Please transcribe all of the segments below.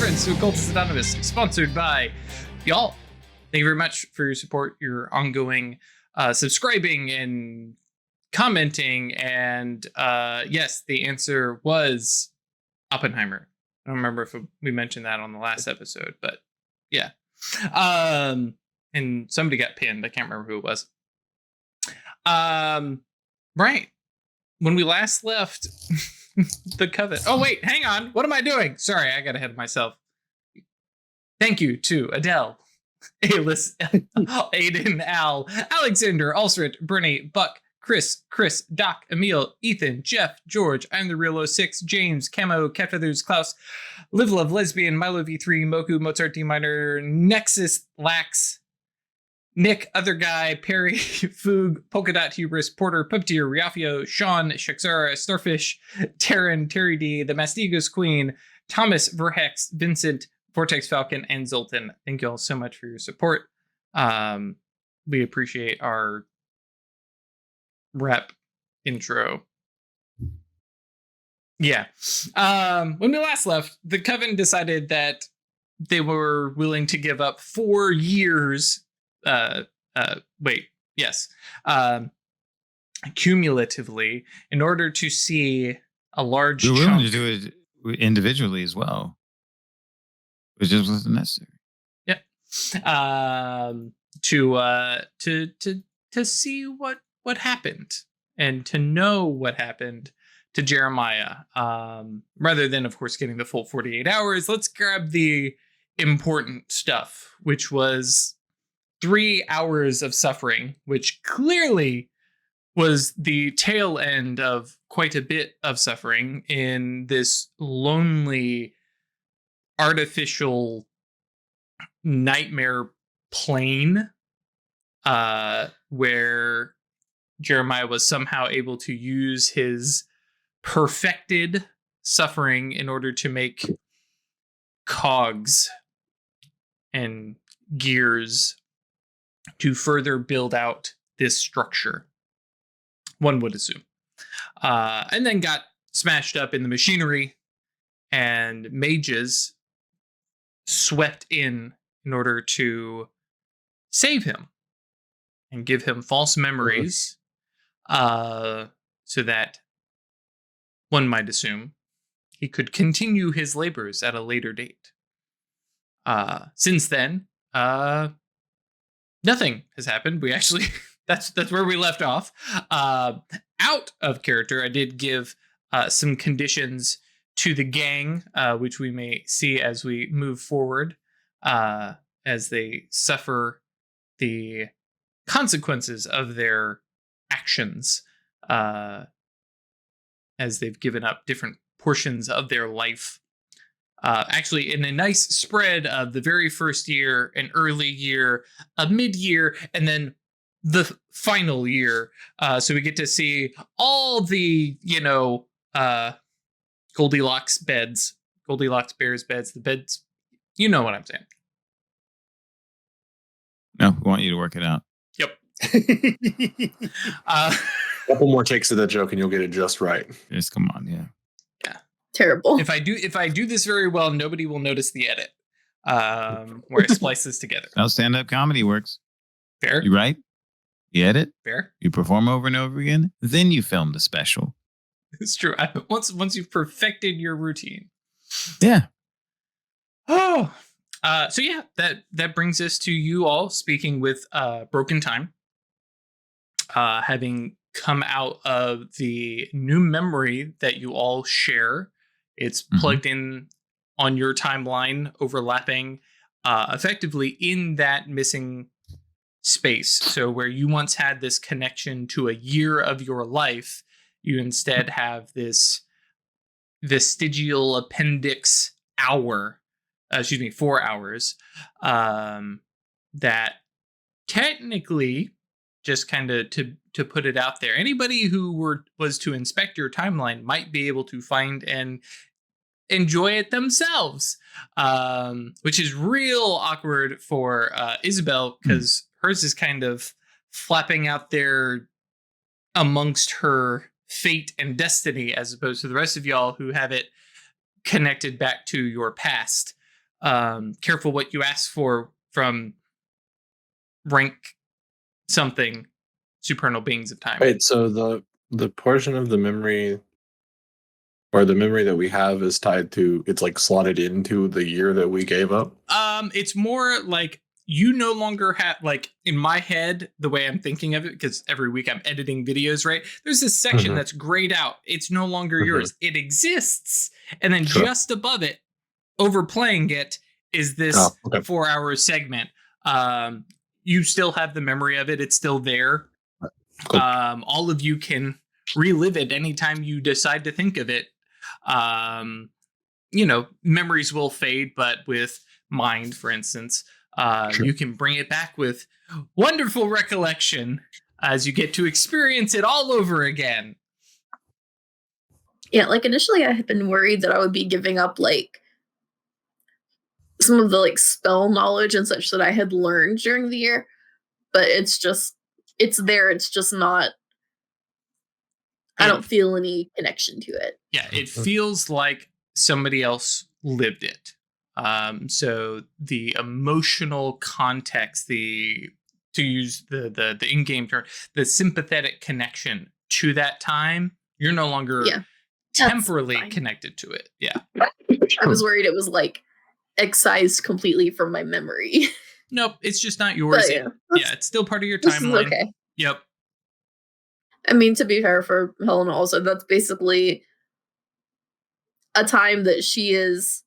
friends to Occultists Anonymous, sponsored by y'all. Thank you very much for your support, your ongoing subscribing and commenting. And yes, the answer was Oppenheimer. I don't remember if we mentioned that on the last episode, but yeah. And somebody got pinned. I can't remember who it was. Right. When we last left the Coven. Oh, wait, hang on. What am I doing? Sorry, I got ahead of myself. Thank you to Adele, Alice, Aiden, Al, Alexander, Alsred, Brenna, Buck, Chris, Doc, Emil, Ethan, Jeff, George, I'm the Real 06, James, Camo, Cat Feathers, Klaus, Live Love, Lesbian, Milo V3, Moku, Mozart D minor, Nexus, Lax, Nick, Other Guy, Perry, Foog, Polka Dot Hubris, Porter, Puppeteer, Riafio, Sean, Shaxara, Starfish, Taryn, Terry D, The Mastigos Queen, Thomas, Verhex, Vincent, Vortex Falcon, and Zoltan. Thank you all so much for your support. We appreciate our rep intro. Yeah. When we last left, the Coven decided that they were willing to give up 4 years cumulatively in order to see a large We're willing chunk. to do it individually as well. It just wasn't necessary. Yep. To see what happened and to know what happened to Jeremiah. Rather than, of course, getting the full 48 hours, let's grab the important stuff, which was 3 hours of suffering, which clearly was the tail end of quite a bit of suffering in this lonely, artificial nightmare plane, where Jeremiah was somehow able to use his perfected suffering in order to make cogs and gears to further build out this structure, one would assume. And then got smashed up in the machinery, and mages swept in order to save him and give him false memories, so that one might assume he could continue his labors at a later date. Since then, nothing has happened. We actually, that's where we left off. Out of character, I did give some conditions to the gang, which we may see as we move forward, as they suffer the consequences of their actions, as they've given up different portions of their life. Actually, in a nice spread of the very first year, an early year, a mid-year, and then the final year. So we get to see all the, Goldilocks bears beds, the beds. You know what I'm saying. No, we want you to work it out. Yep. Couple more takes of that joke and you'll get it just right. Just come on, yeah. Terrible. If I do this very well, nobody will notice the edit, where I splice this together. How stand-up comedy works. Fair. You write, you edit, Fair. you perform over and over again, then you film the special. It's true. Once you've perfected your routine. Yeah. Oh. So yeah, that brings us to you all speaking with Broken Time, having come out of the new memory that you all share. It's plugged in on your timeline, overlapping effectively in that missing space. So where you once had this connection to a year of your life, you instead have this vestigial appendix 4 hours, that technically, just kind of to put it out there, anybody who was to inspect your timeline might be able to find and enjoy it themselves, which is real awkward for Isabel, because hers is kind of flapping out there amongst her fate and destiny, as opposed to the rest of y'all who have it connected back to your past. Careful what you ask for from rank something supernal beings of time. Wait, so the portion of the memory or the memory that we have is tied to, it's like slotted into the year that we gave up? It's more like you no longer have, like, in my head, the way I'm thinking of it, because every week I'm editing videos, right? There's this section that's grayed out. It's no longer yours. It exists. And then just above it, overplaying it, is this 4-hour segment. You still have the memory of it. It's still there. Cool. All of you can relive it anytime you decide to think of it. Memories will fade, but with mind, for instance, you can bring it back with wonderful recollection as you get to experience it all over again. Yeah, like initially I had been worried that I would be giving up like some of the like spell knowledge and such that I had learned during the year, but it's there. It's just not, I don't feel any connection to it. Yeah, it feels like somebody else lived it. So the emotional context, to use the in-game term, the sympathetic connection to that time, you're no longer temporally connected to it. Yeah. I was worried it was like excised completely from my memory. Nope, it's just not yours. It's still part of your timeline. Okay. Yep. I mean, to be fair for Helena also, that's basically a time that she is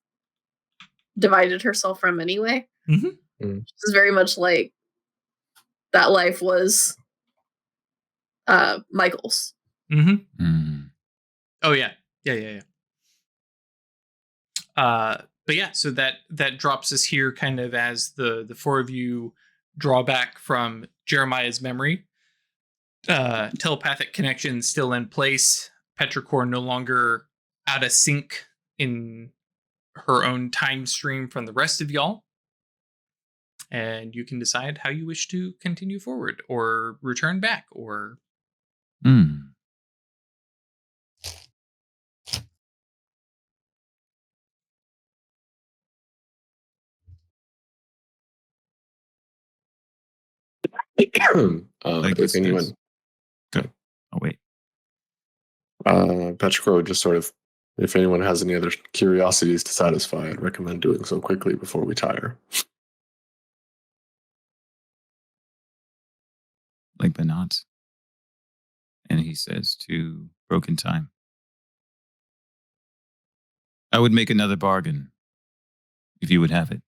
divided herself from anyway. It's very much like that life was Michael's. Oh yeah. But yeah, so that drops us here kind of as the four of you draw back from Jeremiah's memory. Telepathic connection still in place. Petrichor no longer out of sync in her own time stream from the rest of y'all. And you can decide how you wish to continue forward or return back or... If anyone... Okay. Oh, wait. Petrichor would just sort of, if anyone has any other curiosities to satisfy, I'd recommend doing so quickly before we tire. Like the knots. And he says to Broken Time, I would make another bargain if you would have it.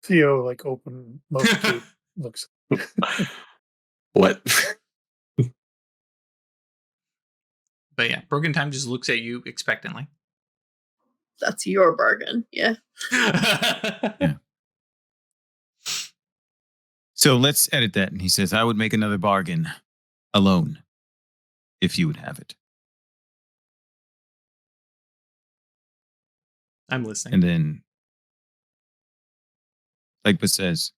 Theo, like, open mostly looks. What? But yeah, Broken Time just looks at you expectantly. That's your bargain, yeah. Yeah. So let's edit that. And he says, I would make another bargain alone if you would have it. I'm listening. And then, like But says,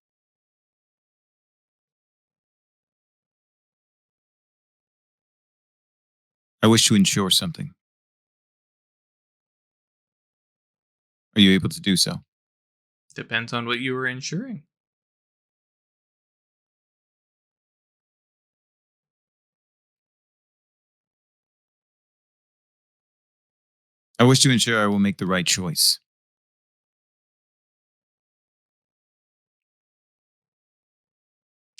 I wish to ensure something. Are you able to do so? Depends on what you were ensuring. I wish to ensure I will make the right choice.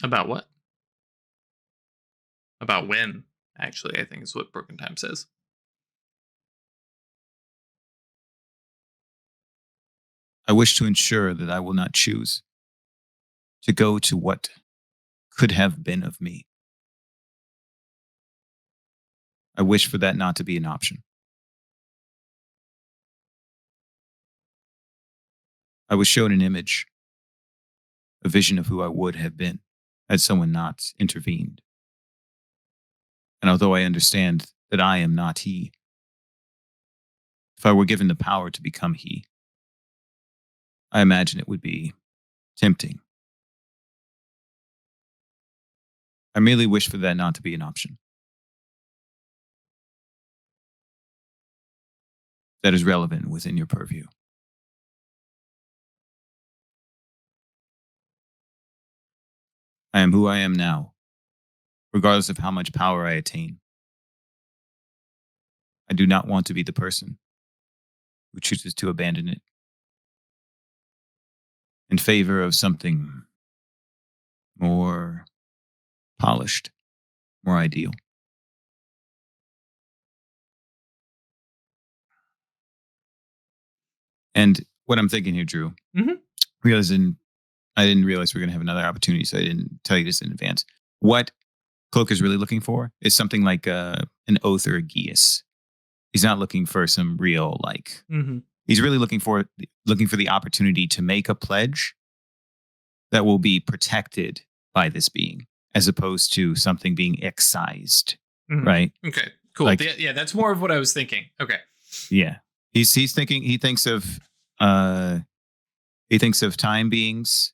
About what? About when, actually, I think is what Broken Time says. I wish to ensure that I will not choose to go to what could have been of me. I wish for that not to be an option. I was shown an image, a vision of who I would have been had someone not intervened. And although I understand that I am not he, if I were given the power to become he, I imagine it would be tempting. I merely wish for that not to be an option. That is relevant within your purview. I am who I am now, regardless of how much power I attain. I do not want to be the person who chooses to abandon it in favor of something more polished, more ideal. And what I'm thinking here, Drew, Mhm. I didn't realize we were going to have another opportunity, so I didn't tell you this in advance. What Cloak is really looking for is something like an oath or a geas. He's not looking for some real He's really looking for the opportunity to make a pledge that will be protected by this being, as opposed to something being excised, Mhm. right? Okay, cool. Like- Yeah, that's more of what I was thinking. Okay. Yeah, he thinks of time beings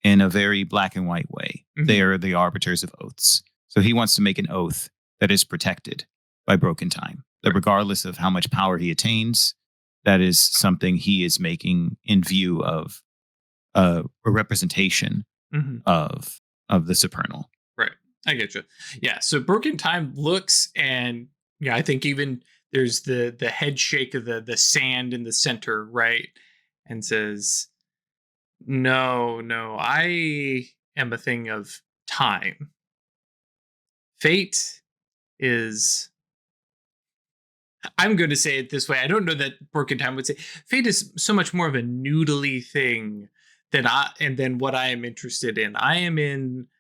in a very black and white way. Mhm. They are the arbiters of oaths. So he wants to make an oath that is protected by broken time. That regardless of how much power he attains, that is something he is making in view of a representation Mhm. of the supernal. Right. I get you. Yeah. So broken time looks, and I think even there's the head shake of the sand in the center, right? And says, no, I am a thing of time. Fate is, I'm going to say it this way. I don't know that broken time would say fate is so much more of a noodly thing than what I am interested in. I am in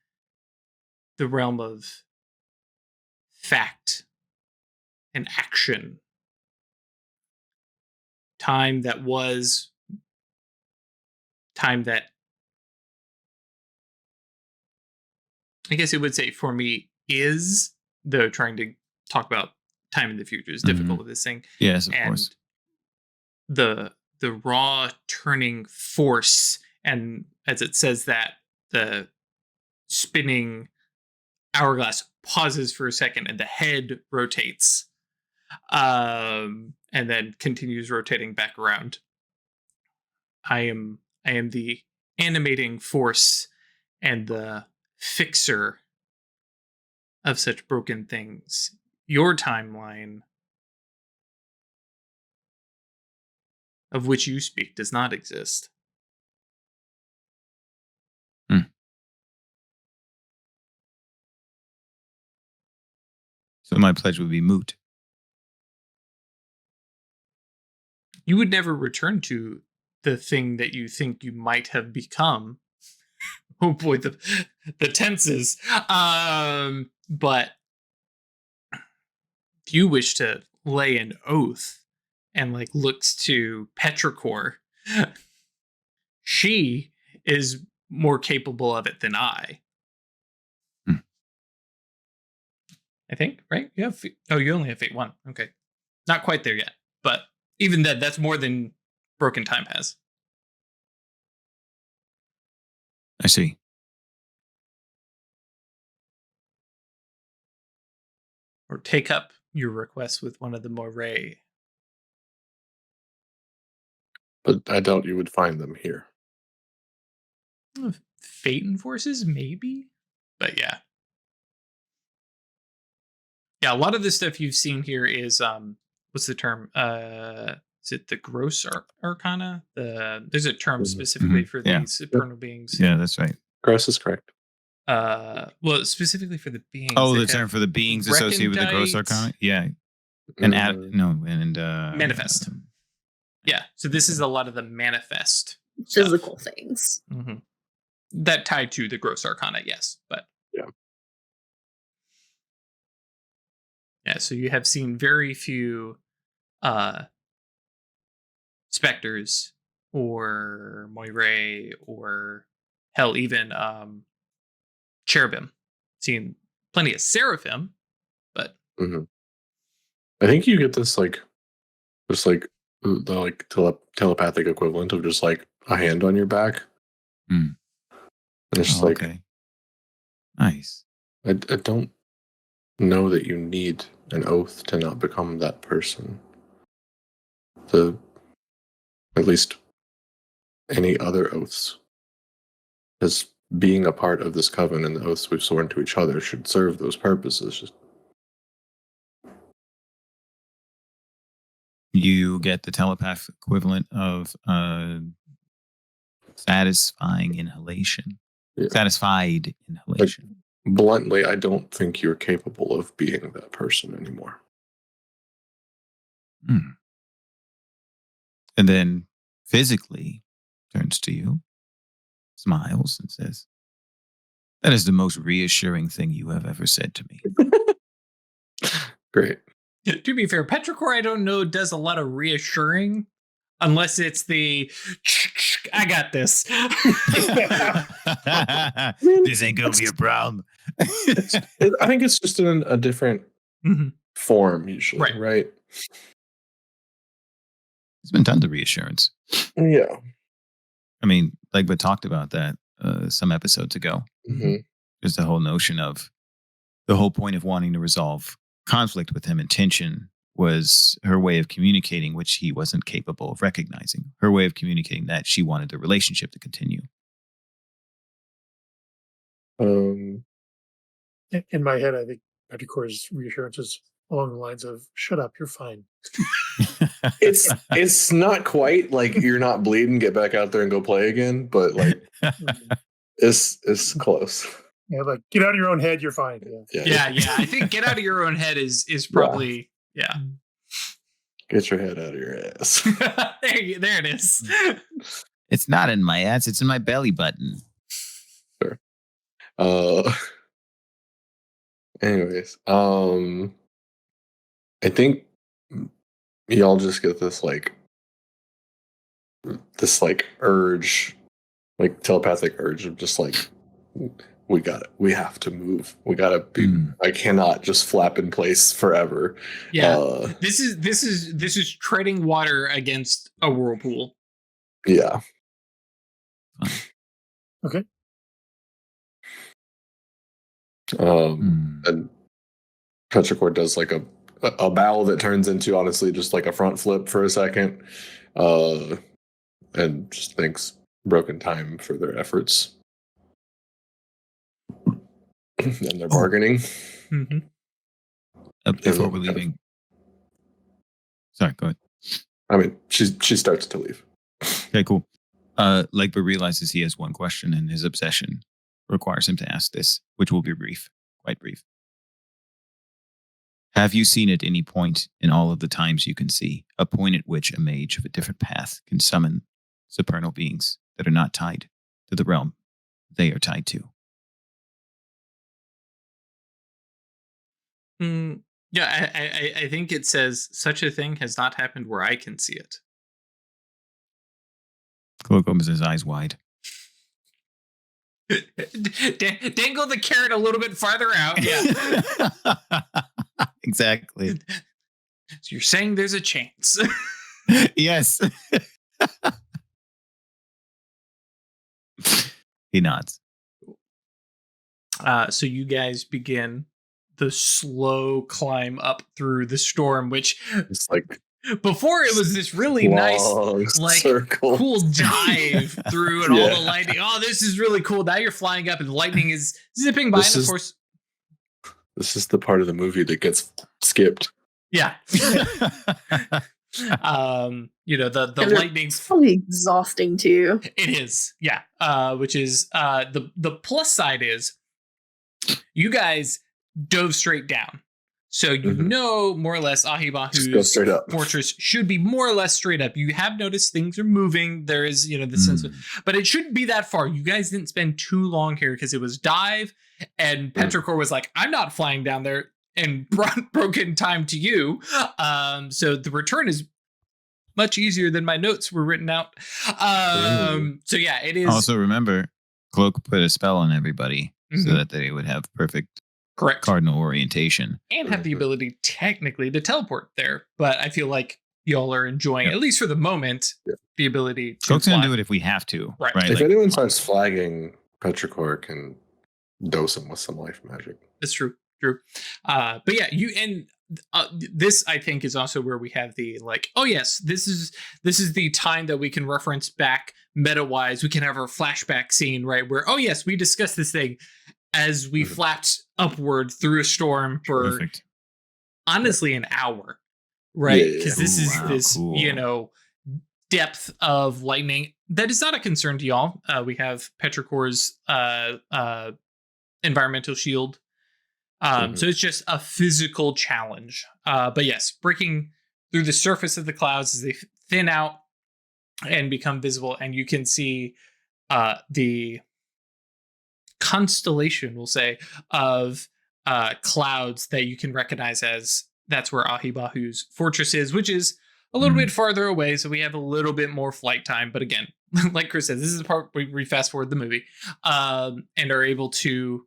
the realm of fact and action. Time that was, time that, I guess it would say for me is, though trying to talk about time in the future is difficult with this thing. Yes, of And course. the raw turning force, and as it says that, the spinning hourglass pauses for a second and the head rotates, and then continues rotating back around. I am the animating force and the fixer of such broken things. Your timeline, of which you speak, does not exist. So my pledge would be moot. You would never return to the thing that you think you might have become. Oh boy, the tenses. But you wish to lay an oath, and looks to Petrichor. She is more capable of it than I. I think, right? You have you only have Fate 1. Okay. Not quite there yet. But even that's more than Broken Time has. I see. Or take up your request with one of the Moray. But I doubt you would find them here. Fate enforces, maybe? But yeah. Yeah, a lot of the stuff you've seen here is what's the term? Is it the gross arcana? There's a term specifically for these supernal beings. Yeah, that's right. Gross is correct. Well, specifically for the beings. Oh, the term for the beings associated with the gross arcana? Yeah. And manifest. Yeah. So this is a lot of the manifest Physical things. Mm-hmm. That tie to the gross arcana, yes. But yeah, so you have seen very few specters or Moiray or hell, even cherubim. Seen plenty of seraphim, but I think you get this the telepathic equivalent of just like a hand on your back. And it's just okay. Nice. I don't know that you need an oath to not become that person. At least any other oaths. Because being a part of this coven and the oaths we've sworn to each other should serve those purposes. You get the telepath equivalent of satisfying inhalation. Yeah. Satisfied inhalation. Bluntly, I don't think you're capable of being that person anymore. And then physically turns to you, smiles, and says, "That is the most reassuring thing you have ever said to me." Great. To be fair, Petrichor, I don't know, does a lot of reassuring, unless it's the I got this. This ain't gonna be a problem. I think it's just in a different form usually, right? It's been tons of reassurance. Yeah. I mean, like we talked about that some episodes ago. There's the whole notion of the whole point of wanting to resolve conflict with him and tension was her way of communicating, which he wasn't capable of recognizing. Her way of communicating that she wanted the relationship to continue. In my head, I think Petrichor's reassurance is along the lines of "Shut up, you're fine." It's not quite like you're not bleeding, get back out there and go play again, but like it's close. Yeah, like get out of your own head, you're fine. Yeah. I think get out of your own head is probably Get your head out of your ass. there it is. It's not in my ass, it's in my belly button. Sure. Anyways, I think y'all just get this urge, like telepathic urge of just like, we got it. We have to move. We gotta be. I cannot just flap in place forever. Yeah, this is treading water against a whirlpool. Yeah. Okay. And Petrichor does like a bow that turns into honestly just like a front flip for a second, and just thanks Broken Time for their efforts. And they're bargaining. Before we're leaving. Sorry, go ahead. I mean, she starts to leave. Okay, cool. Legba realizes he has one question and his obsession requires him to ask this, which will be brief, quite brief. Have you seen at any point in all of the times you can see a point at which a mage of a different path can summon supernal beings that are not tied to the realm they are tied to? Yeah, I think it says such a thing has not happened where I can see it. Cloak opens his eyes wide. Dangle the carrot a little bit farther out. Yeah. Exactly. So you're saying there's a chance. Yes. He nods. So you guys begin the slow climb up through the storm, which It's like before it was this really nice, like circle. cool dive through and all the lightning. Oh, this is really cool. Now you're flying up and the lightning is zipping by. And of course, this is the part of the movie that gets skipped. Yeah. The lightning. It's probably exhausting too. It is, yeah. Which is the plus side is you guys dove straight down. So you know more or less Ahibahu's fortress should be more or less straight up. You have noticed things are moving. There is, the sense of, but it shouldn't be that far. You guys didn't spend too long here because it was dive and Petrichor was like, I'm not flying down there and brought Broken Time to you. So the return is much easier than my notes were written out. So yeah, it is. Also remember, Cloak put a spell on everybody so that they would have perfect cardinal orientation. And have the ability technically to teleport there. But I feel like y'all are enjoying, at least for the moment, the ability to Cloak's going to do it if we have to. Right. If anyone starts flagging, Petrichor can dose him with some life magic. That's true. True. But yeah, this I think is also where we have the like, oh yes, this is the time that we can reference back meta wise. We can have our flashback scene, right, where oh yes, we discussed this thing as we flapped upward through a storm for Perfect. honestly an hour, right? Yeah, Because this is Wow, this cool. depth of lightning that is not a concern to y'all. We have Petrichor's environmental shield. So it's just a physical challenge. But yes, breaking through the surface of the clouds as they thin out and become visible, and you can see the constellation, we'll say, of clouds that you can recognize as that's where Ahibahu's fortress is, which is a little bit farther away. So we have a little bit more flight time. But again, like Chris says, this is the part where we fast forward the movie and are able to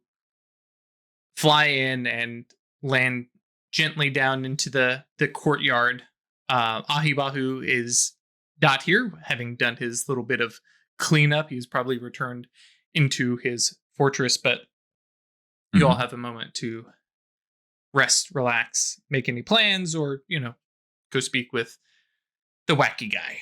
fly in and land gently down into the courtyard. Ahibahu is not here, having done his little bit of cleanup. He's probably returned into his fortress, but you all have a moment to rest, relax, make any plans, or go speak with the wacky guy.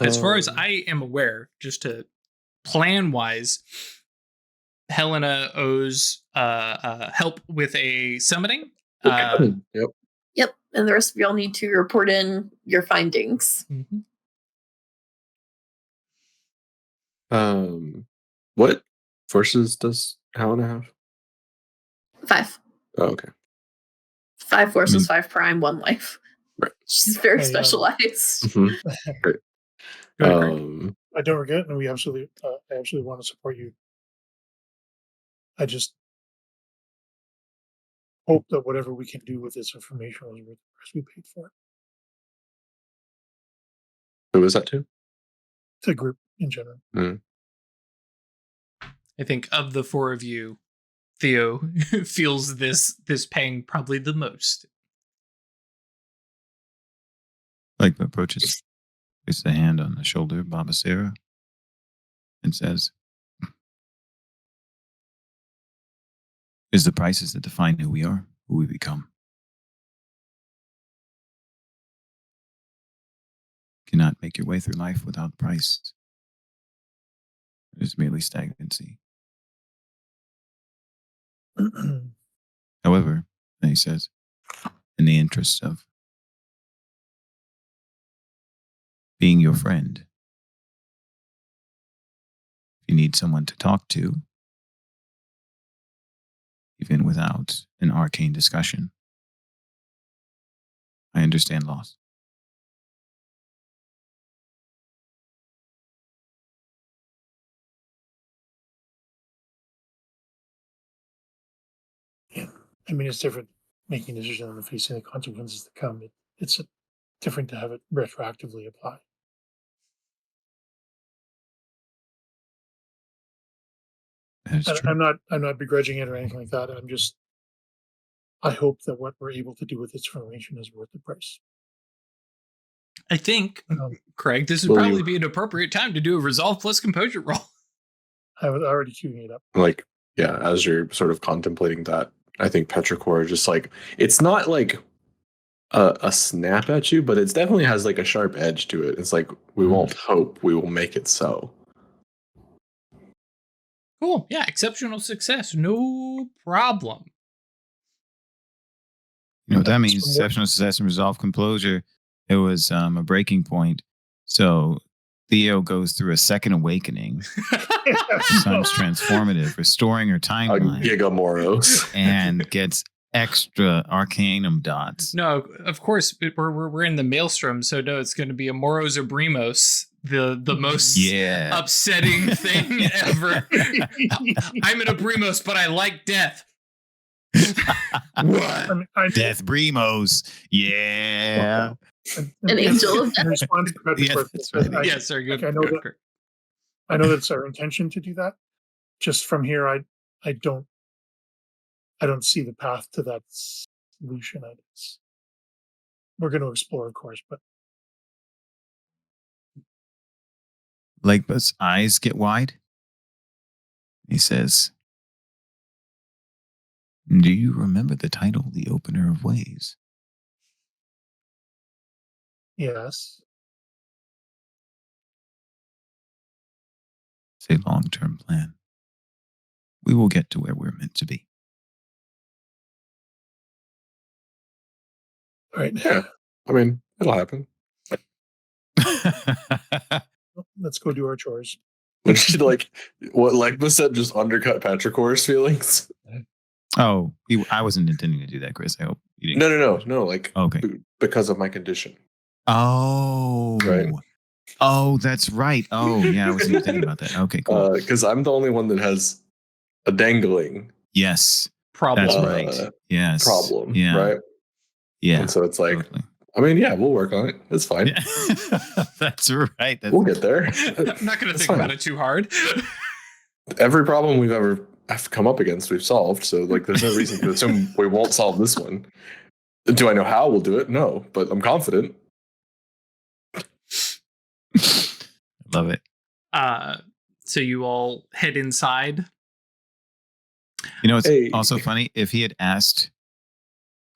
As far as I am aware, just to plan wise, Helena owes help with a summoning. Yep. Yep, and the rest of y'all need to report in your findings. What forces does Helena have? 5. Oh, okay. 5 forces, 5 prime, 1 life. Right. She's very Yeah. specialized. Great. I don't regret, and I absolutely want to support you. I just hope that whatever we can do with this information is worth the price we paid for it. Who was that to? The group in general. I think of the 4 of you, Theo feels this pang probably the most. Like approaches, puts the hand on the shoulder of Baba Sarah and says, "Is the prices that define who we are, who we become. Cannot make your way through life without price. It is merely stagnancy. However," and he says, "in the interest of being your friend, if you need someone to talk to, even without an arcane discussion, I understand loss." Yeah, I mean, it's different making a decision and facing the consequences that come. It's different to have it retroactively apply. That is true. I'm not begrudging it or anything like that. I hope that what we're able to do with this information is worth the price. I think, Craig, this would probably be an appropriate time to do a resolve plus composure roll. I was already queuing it up. Like, yeah, as you're sort of contemplating that, I think Petrichor just like, it's not like a snap at you, but it definitely has like a sharp edge to it. It's like, we won't hope, we will make it so. Cool. Yeah, exceptional success. No problem. You know what that means? Exceptional success and resolve composure. It was a breaking point. So Theo goes through a second awakening. Becomes transformative, restoring her timeline. Gigamoros. And gets extra arcanum dots. No, of course, we're in the maelstrom, so no, it's going to be a Moros or Brimos, the most upsetting thing ever. I'm in a Brimos, but I like death. What? Death Brimos. Yeah. An angel of death. Yes, sir. Good. I know that's our intention to do that. Just from here, I don't see the path to that solution. We're going to explore, of course, but Legba's eyes get wide. He says, "Do you remember the title, The Opener of Ways?" Yes. It's a long-term plan. We will get to where we're meant to be. All right. Yeah. I mean, it'll happen. Let's go do our chores. Like what Legba said just undercut Petrichor's feelings. Oh, I wasn't intending to do that, Chris. I hope you didn't. No. Like Okay. because of my condition. Oh, Right. Oh, that's right. Oh, yeah, I wasn't even thinking about that. Okay, cool. Because I'm the only one that has a dangling Yes, Problem. that's right. Yes, problem, Yeah, right? yeah. And so it's like, Totally. I mean, yeah, we'll work on it. It's fine. Yeah. That's right. We'll get there. I'm not going to It's think fine. about it too hard. Every problem we've ever have come up against, we've solved. So like, there's no reason to assume we won't solve this one. Do I know how we'll do it? No, but I'm confident. Love it. So you all head inside. You know, it's Hey. also funny if he had asked.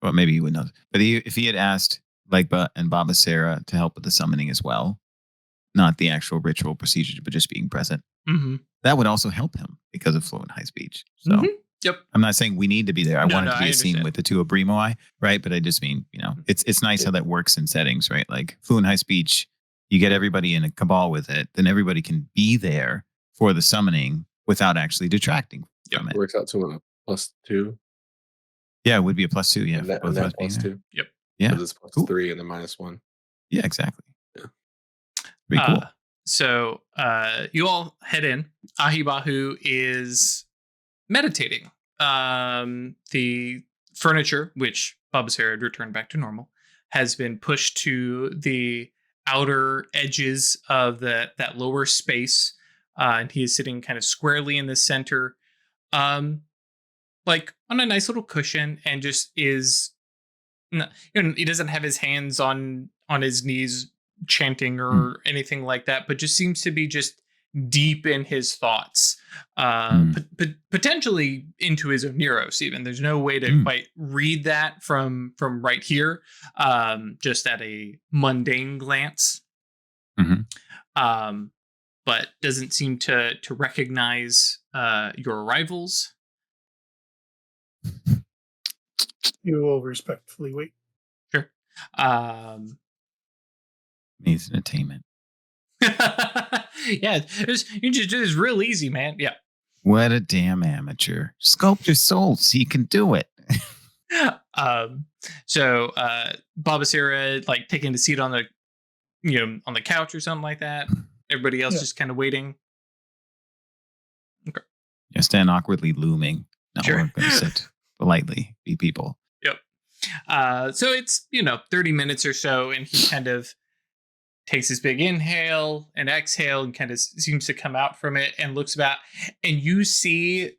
Well, maybe he would know. But if he had asked Legba and Baba Sarah to help with the summoning as well, not the actual ritual procedure, but just being present, Mm-hmm. that would also help him because of fluent high speech. So Mhm. Yep. I'm not saying we need to be there. I No, want it no, to be I a scene understand. with the two Abrimoi, right? But I just mean, it's nice how that works in settings, right? Like fluent high speech, you get everybody in a cabal with it, then everybody can be there for the summoning without actually detracting from It it. works out to a +2. Yeah, it would be a +2. Yeah, and for that, both and of that us being there. +2. Yep. Yeah, Because it's Cool. +3 and then -1. yeah, exactly. Yeah. Pretty cool. So you all head in. Ahibahu is meditating. The furniture, which Baba Sarah had returned back to normal, has been pushed to the outer edges of that lower space. And he is sitting kind of squarely in the center, like on a nice little cushion, and just is. He doesn't have his hands on his knees chanting or anything like that, but just seems to be just deep in his thoughts, potentially into his Oneros even. There's no way to quite read that from right here, just at a mundane glance. But doesn't seem to recognize your arrivals. You will respectfully wait. Sure. Needs an attainment. Yeah, you just do this real easy, man. Yeah. What a damn amateur. Sculpt your soul so you can do it. So Baba Sarah like taking a seat on the couch or something like that. Everybody else just kind of waiting. Okay. Yeah, stand awkwardly looming. No, Sure. we're going to sit politely, be people. Yep. So it's 30 minutes or so, and he kind of takes his big inhale and exhale and kind of seems to come out from it and looks about, and you see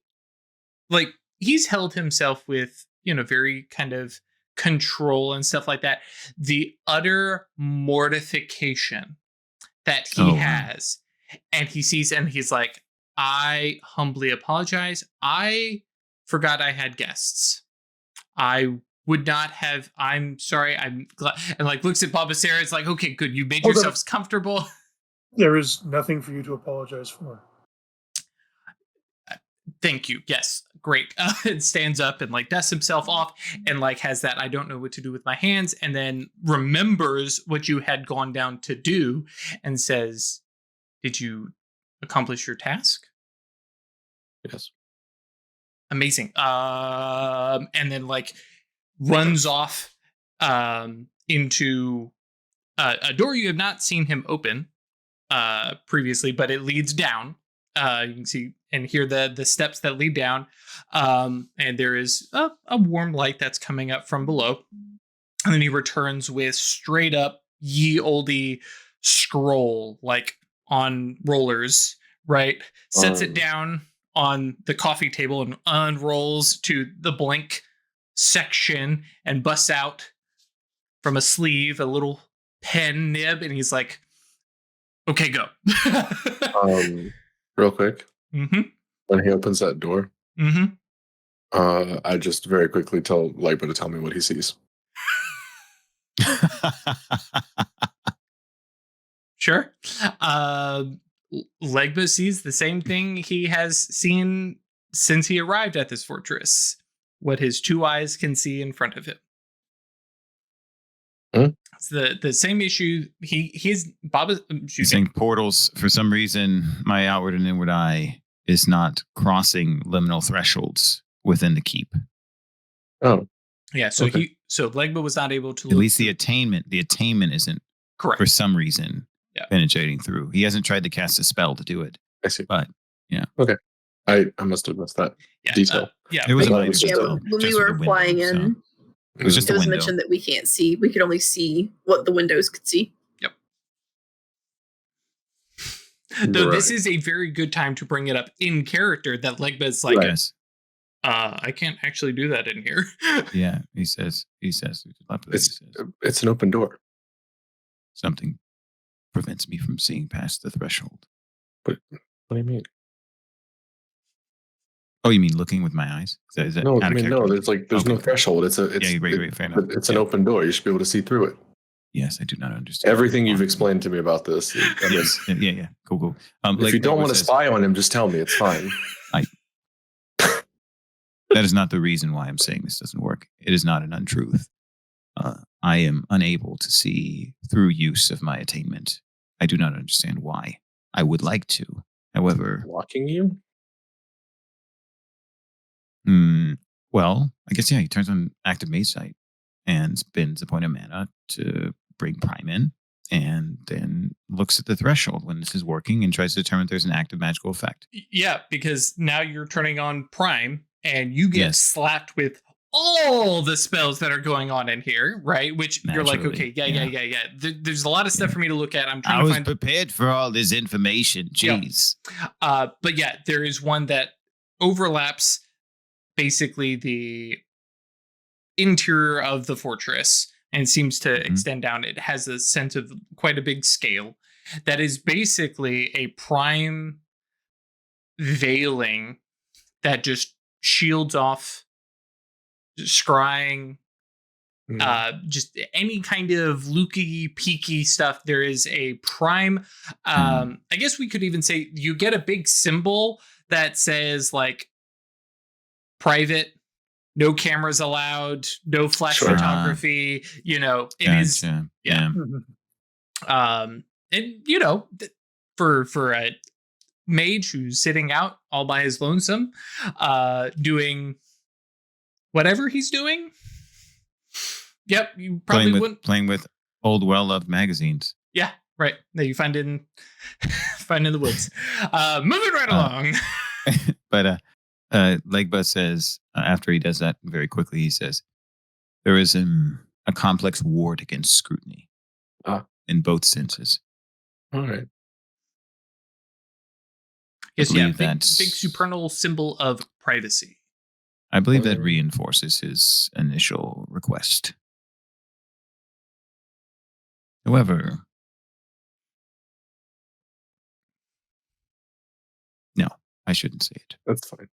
like he's held himself with very kind of control and stuff like that. The utter mortification that he has, and he sees, and he's like, I humbly apologize. I forgot I had guests. I would not have. I'm sorry. I'm glad. And like looks at Baba Sarah. It's like, okay, good. You made yourselves comfortable. There is nothing for you to apologize for. Thank you. Yes, great. And stands up and like dusts himself off and like has that I don't know what to do with my hands, and then remembers what you had gone down to do and says, "Did you accomplish your task?" Yes. Amazing. And then like runs off into a door you have not seen him open previously, but it leads down. You can see and hear the steps that lead down, and there is a warm light that's coming up from below. And then he returns with straight up ye olde scroll, like on rollers, right? Sets it down on the coffee table and unrolls to the blank section and busts out from a sleeve a little pen nib, and he's like, Okay, go. Real quick, Mm-hmm. when he opens that door, Mm-hmm. I just very quickly tell Lightbow to tell me what he sees. Sure. Legba sees the same thing he has seen since he arrived at this fortress. What his two eyes can see in front of him. It's the same issue. He's Bob is He's saying portals, for some reason, my outward and inward eye is not crossing liminal thresholds within the keep. Oh, yeah. So okay. Legba was not able to. At least the attainment isn't correct for some reason Yeah. penetrating through. He hasn't tried to cast a spell to do it. I see. But yeah, okay. I must have missed that detail. Yeah, it was but- a minor Yeah, detail, when we just with were the window, flying so in, it was just it a was window. mentioned that we can't see. We could only see what the windows could see. Though this is a very good time to bring it up in character that Legba's like, Yes. I can't actually do that in here. Yeah, he says, It's an open door. something prevents me from seeing past the threshold. What do you mean? Oh, you mean looking with my eyes? Is that No, out I of mean, no. character? There's no Okay. threshold. It's Fair enough. it's an open door. You should be able to see through it. Yes, I do not understand. Everything you've explained to me about this. I mean, Yes, yeah. Cool. if you don't want to spy on him, just tell me. It's fine. That is not the reason why I'm saying this doesn't work. It is not an untruth. I am unable to see through use of my attainment. I do not understand why. I would like to. However, Blocking you? well, I guess, he turns on active mage sight and spends a point of mana to bring Prime in, and then looks at the threshold when this is working and tries to determine if there's an active magical effect. Yeah, because now you're turning on Prime and you get Yes. slapped with all the spells that are going on in here, right? Which you're like, Naturally, okay, yeah. There's a lot of stuff for me to look at. I'm I trying to was find. prepared for all this information. Yeah. Jeez. But yeah, there is one that overlaps basically the interior of the fortress and seems to extend down. It has a sense of quite a big scale that is basically a prime veiling that just shields off scrying, just any kind of looky peeky stuff. There is a prime. I guess we could even say you get a big symbol that says like private, no cameras allowed, no flash Sure. photography. It is. Gotcha. Yeah. And for a mage who's sitting out all by his lonesome, doing whatever he's doing. Yep, you probably wouldn't playing with old well-loved magazines. Yeah, right. That you find in the woods. Moving right along. But Legba says, after he does that very quickly, he says, there is a complex ward against scrutiny in both senses. All right. Yes, yeah, believe big that's- supernal symbol of privacy. I believe that reinforces his initial request. However, no, I shouldn't say it. That's fine.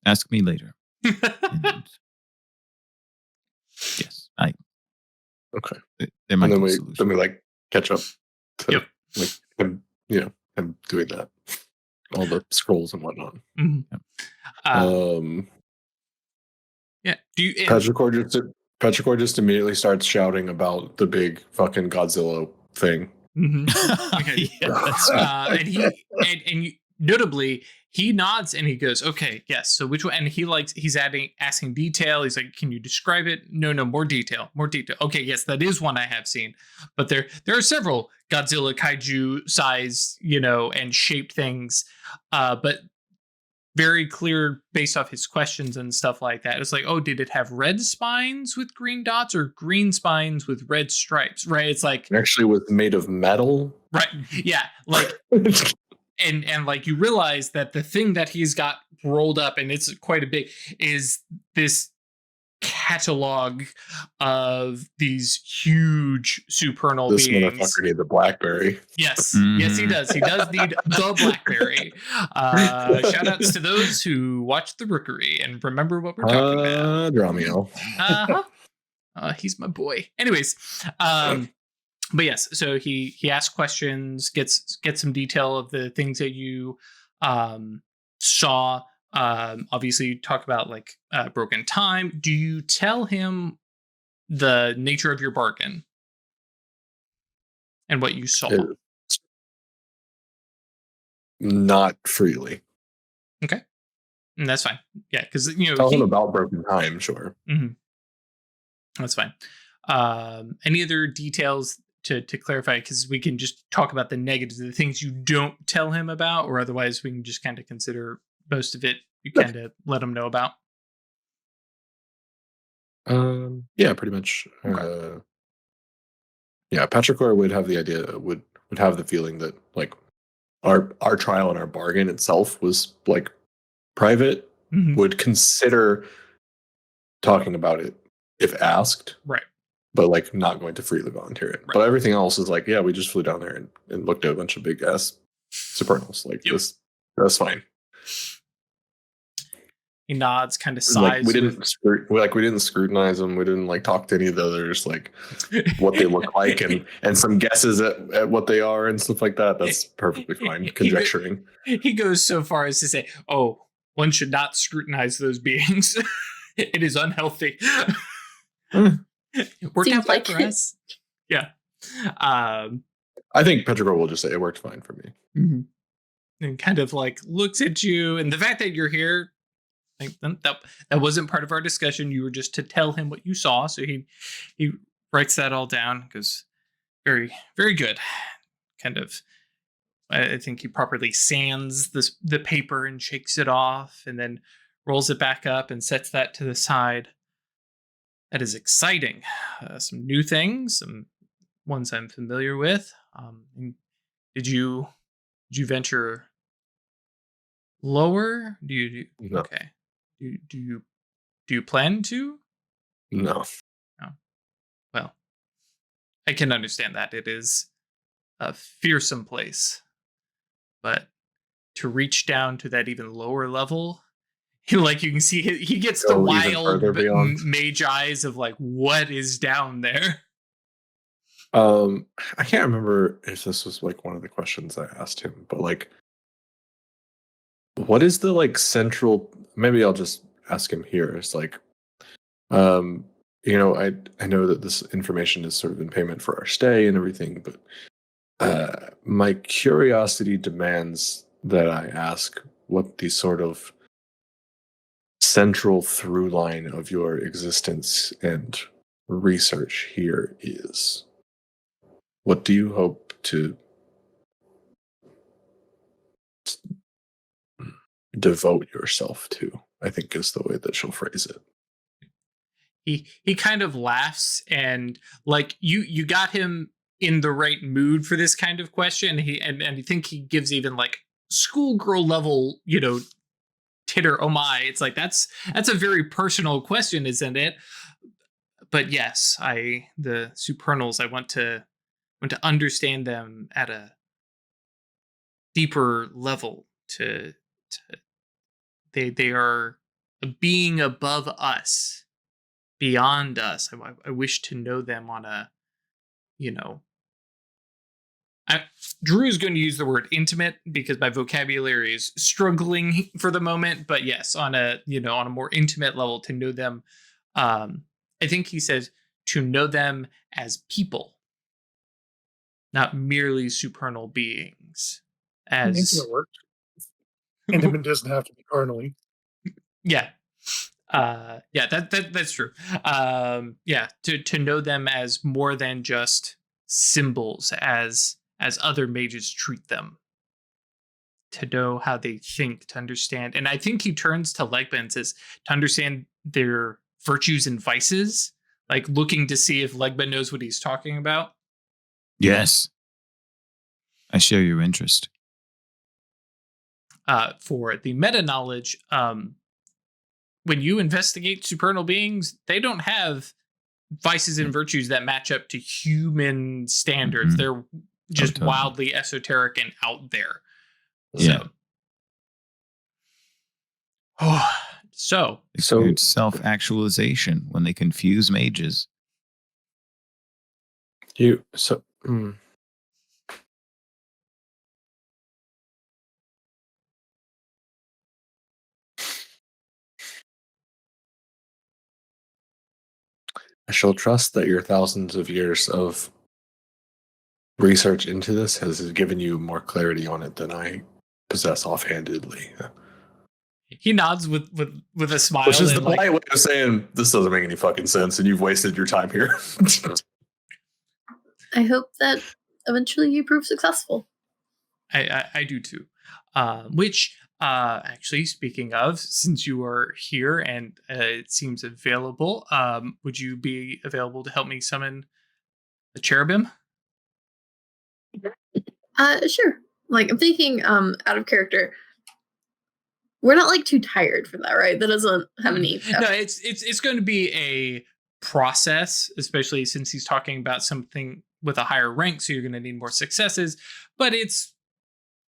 Ask me later. And yes, Okay. there might And be a then solution. we catch up to Yep. him, him doing that. All the scrolls and whatnot. Mhm. Yeah. Do you? Petrichor just immediately starts shouting about the big fucking Godzilla thing. Mhm. Okay. Yeah, that's right. And notably, he nods and he goes, "Okay, yes. So which one?" And he's asking detail. He's like, "Can you describe it?" No, more detail. Okay, yes, that is one I have seen, but there are several Godzilla kaiju size, and shaped things, but very clear based off his questions and stuff like that. It's like, oh, did it have red spines with green dots or green spines with red stripes? Right? It's like It actually was made of metal. right, yeah, like. And like you realize that the thing that he's got rolled up, and it's quite a big, is this catalog of these huge supernal This beings. motherfucker needs a BlackBerry. Yes, Mhm. yes, he does. He does need the BlackBerry. Shout outs to those who watched the Rookery and remember what we're talking about. Dromio. He's my boy. Anyways, but yes, so he asks questions, gets some detail of the things that you saw. Obviously, you talk about like broken time. Do you tell him the nature of your bargain and what you saw? Not freely. Okay, and that's fine. Yeah, because Tell him about broken time, sure. Mm-hmm. That's fine. Any other details to clarify? Because we can just talk about the negatives, the things you don't tell him about, or otherwise we can just kind of consider most of it. You kind of let him know about. Yeah, pretty much. Okay. Yeah, Petrichor would have the idea, would have the feeling that like our trial and our bargain itself was like private. Mhm. Would consider talking about it if asked, Right. but like not going to freely volunteer it. Right. But everything else is like, yeah, we just flew down there and looked at a bunch of big ass supernals. Like Yep. that's fine. He nods, kind of Like sighs. we didn't scrutinize them. We didn't like talk to any of the others, like what they look like and some guesses at what they are and stuff like that. That's perfectly fine. Conjecturing. He goes so far as to say, "Oh, one should not scrutinize those beings. It is unhealthy." Worked Seems out fine like for it. us. Yeah. I think Petrichor will just say it worked fine for me. Mm-hmm. And kind of like looks at you, and the fact that you're here, like that wasn't part of our discussion. You were just to tell him what you saw. So he writes that all down. Goes, very, very good. Kind of, I think he properly sands the paper and shakes it off, and then rolls it back up and sets that to the side. That is exciting. Some new things, some ones I'm familiar with. Did you venture lower? Do you No. okay? Do you plan to? No. Well, I can understand that it is a fearsome place, but to reach down to that even lower level, like you can see, he gets the Go even wild further beyond. mage eyes of like, what is down there? I can't remember if this was like one of the questions I asked him, but like, what is the like central? Maybe I'll just ask him here. It's like, I know that this information is sort of in payment for our stay and everything, but my curiosity demands that I ask what the sort of central through line of your existence and research here is. What do you hope to devote yourself to? I think is the way that she'll phrase it. He kind of laughs, and like you got him in the right mood for this kind of question. And I think he gives even like schoolgirl level, titter. Oh my! It's like that's a very personal question, isn't it? But yes, the supernals. I want to understand them at a deeper level. They are a being above us, beyond us. I wish to know them on a, Drew's going to use the word intimate because my vocabulary is struggling for the moment. But yes, on a more intimate level, to know them. I think he says to know them as people, not merely supernal beings. As Intimate works. Intimate doesn't have to be carnally. yeah. That's true. To know them as more than just symbols, as other mages treat them, to know how they think, to understand. And I think he turns to Legba and says to understand their virtues and vices, like looking to see if Legba knows what he's talking about. Yes. I share your interest. For the meta knowledge, when you investigate supernal beings, they don't have vices and virtues that match up to human standards. Mhm. They're just totally. wildly esoteric and out there. Yeah. So Exude self-actualization when they confuse mages. I shall trust that your thousands of years of research into this has given you more clarity on it than I possess offhandedly. he nods with a smile. Which is the and like, polite way of saying this doesn't make any fucking sense and you've wasted your time here. I hope that eventually you prove successful. I do too. Which actually, speaking of, since you are here and it seems available, would you be available to help me summon the cherubim? Sure. Like, I'm thinking, out of character. We're not like too tired for that, right? That doesn't have any. No, it's going to be a process, especially since he's talking about something with a higher rank, so you're going to need more successes. But it's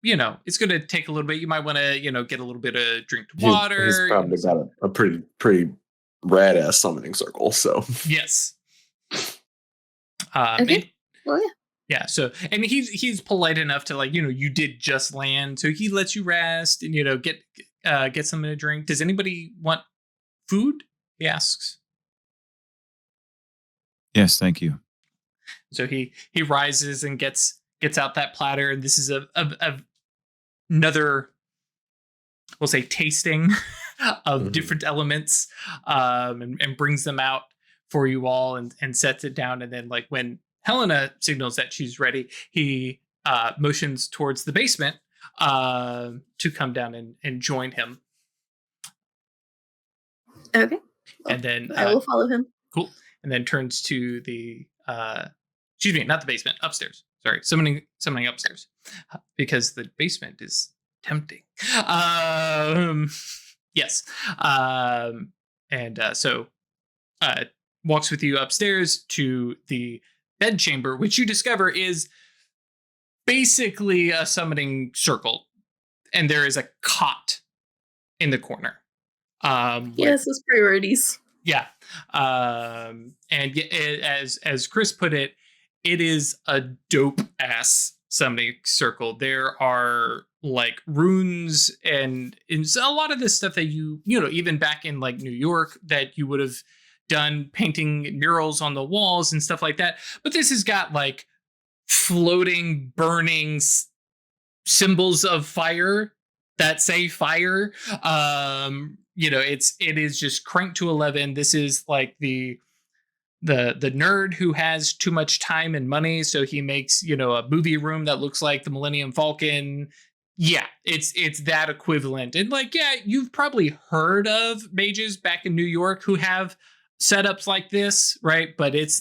it's going to take a little bit. You might want to get a little bit of drink water. He's probably got a pretty rad ass summoning circle. So yes. Okay. Well, yeah. Yeah, so and he's polite enough to you did just land, so he lets you rest and get something to drink. Does anybody want food? He asks. Yes, thank you. So he rises and gets out that platter, and this is another, we'll say, tasting of different elements, and brings them out for you all and sets it down, and then when Helena signals that she's ready, he motions towards the basement to come down and join him. Okay. Well, And then I will follow him. Cool. And then turns to the excuse me, not the basement, upstairs. Sorry, summoning upstairs because the basement is tempting. Yes. So walks with you upstairs to the bedchamber, which you discover is basically a summoning circle, and there is a cot in the corner. Yes, his priorities. Yeah. And as Chris put it, it is a dope ass summoning circle. There are runes and a lot of this stuff that even back in New York that you would have done, painting murals on the walls and stuff like that. But this has got floating, burning symbols of fire that say fire. It is just cranked to 11. This is the nerd who has too much time and money, so he makes a movie room that looks like the Millennium Falcon. Yeah, it's that equivalent. And you've probably heard of mages back in New York who have setups like this, right? But it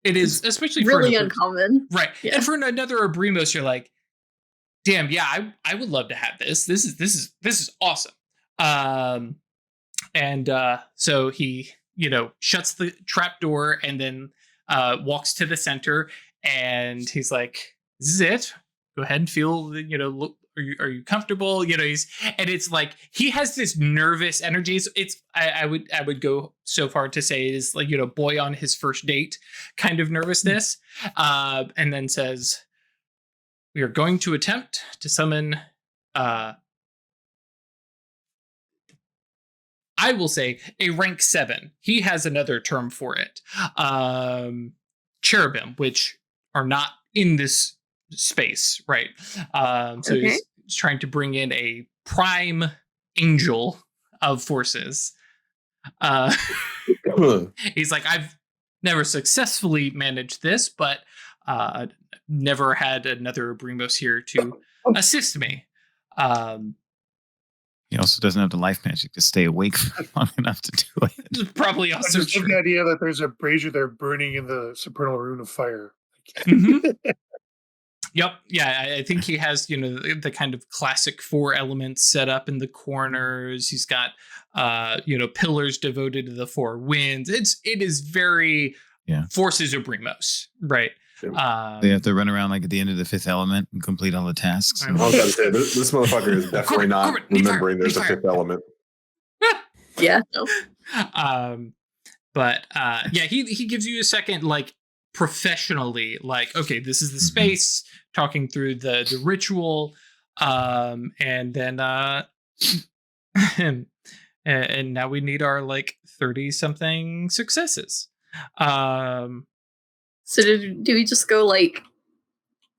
is especially really uncommon, right? Yeah. And for another Abrimos, you're like, damn, yeah, I would love to have this. This is awesome. So he shuts the trap door and then walks to the center, and he's like, "This is it. Go ahead and feel. Look. Are you comfortable?" It's he has this nervous energy. It's I would go so far to say it is boy on his first date kind of nervousness, and then says, "We are going to attempt to summon." I will say a rank 7. He has another term for it. Cherubim, which are not in this space, right? So he's trying to bring in a prime angel of forces. He's like, I've never successfully managed this, but never had another Abrimos here to assist me. He also doesn't have the life magic to stay awake for long enough to do it. Probably also I just love true. the idea that there's a brazier there burning in the supernal rune of fire. Mm-hmm. Yep. Yeah, I think he has, the kind of classic 4 elements set up in the corners. He's got, pillars devoted to the 4 winds. It is very Forces Obrimos, right? They have to run around like at the end of the 5th element and complete all the tasks. I was going to say, this motherfucker is definitely not remembering there's a 5th element. Yeah. No. But he gives you a second, like, professionally, like, okay, this is the space, talking through the ritual, and then and now we need our like 30 something successes. So do we just go like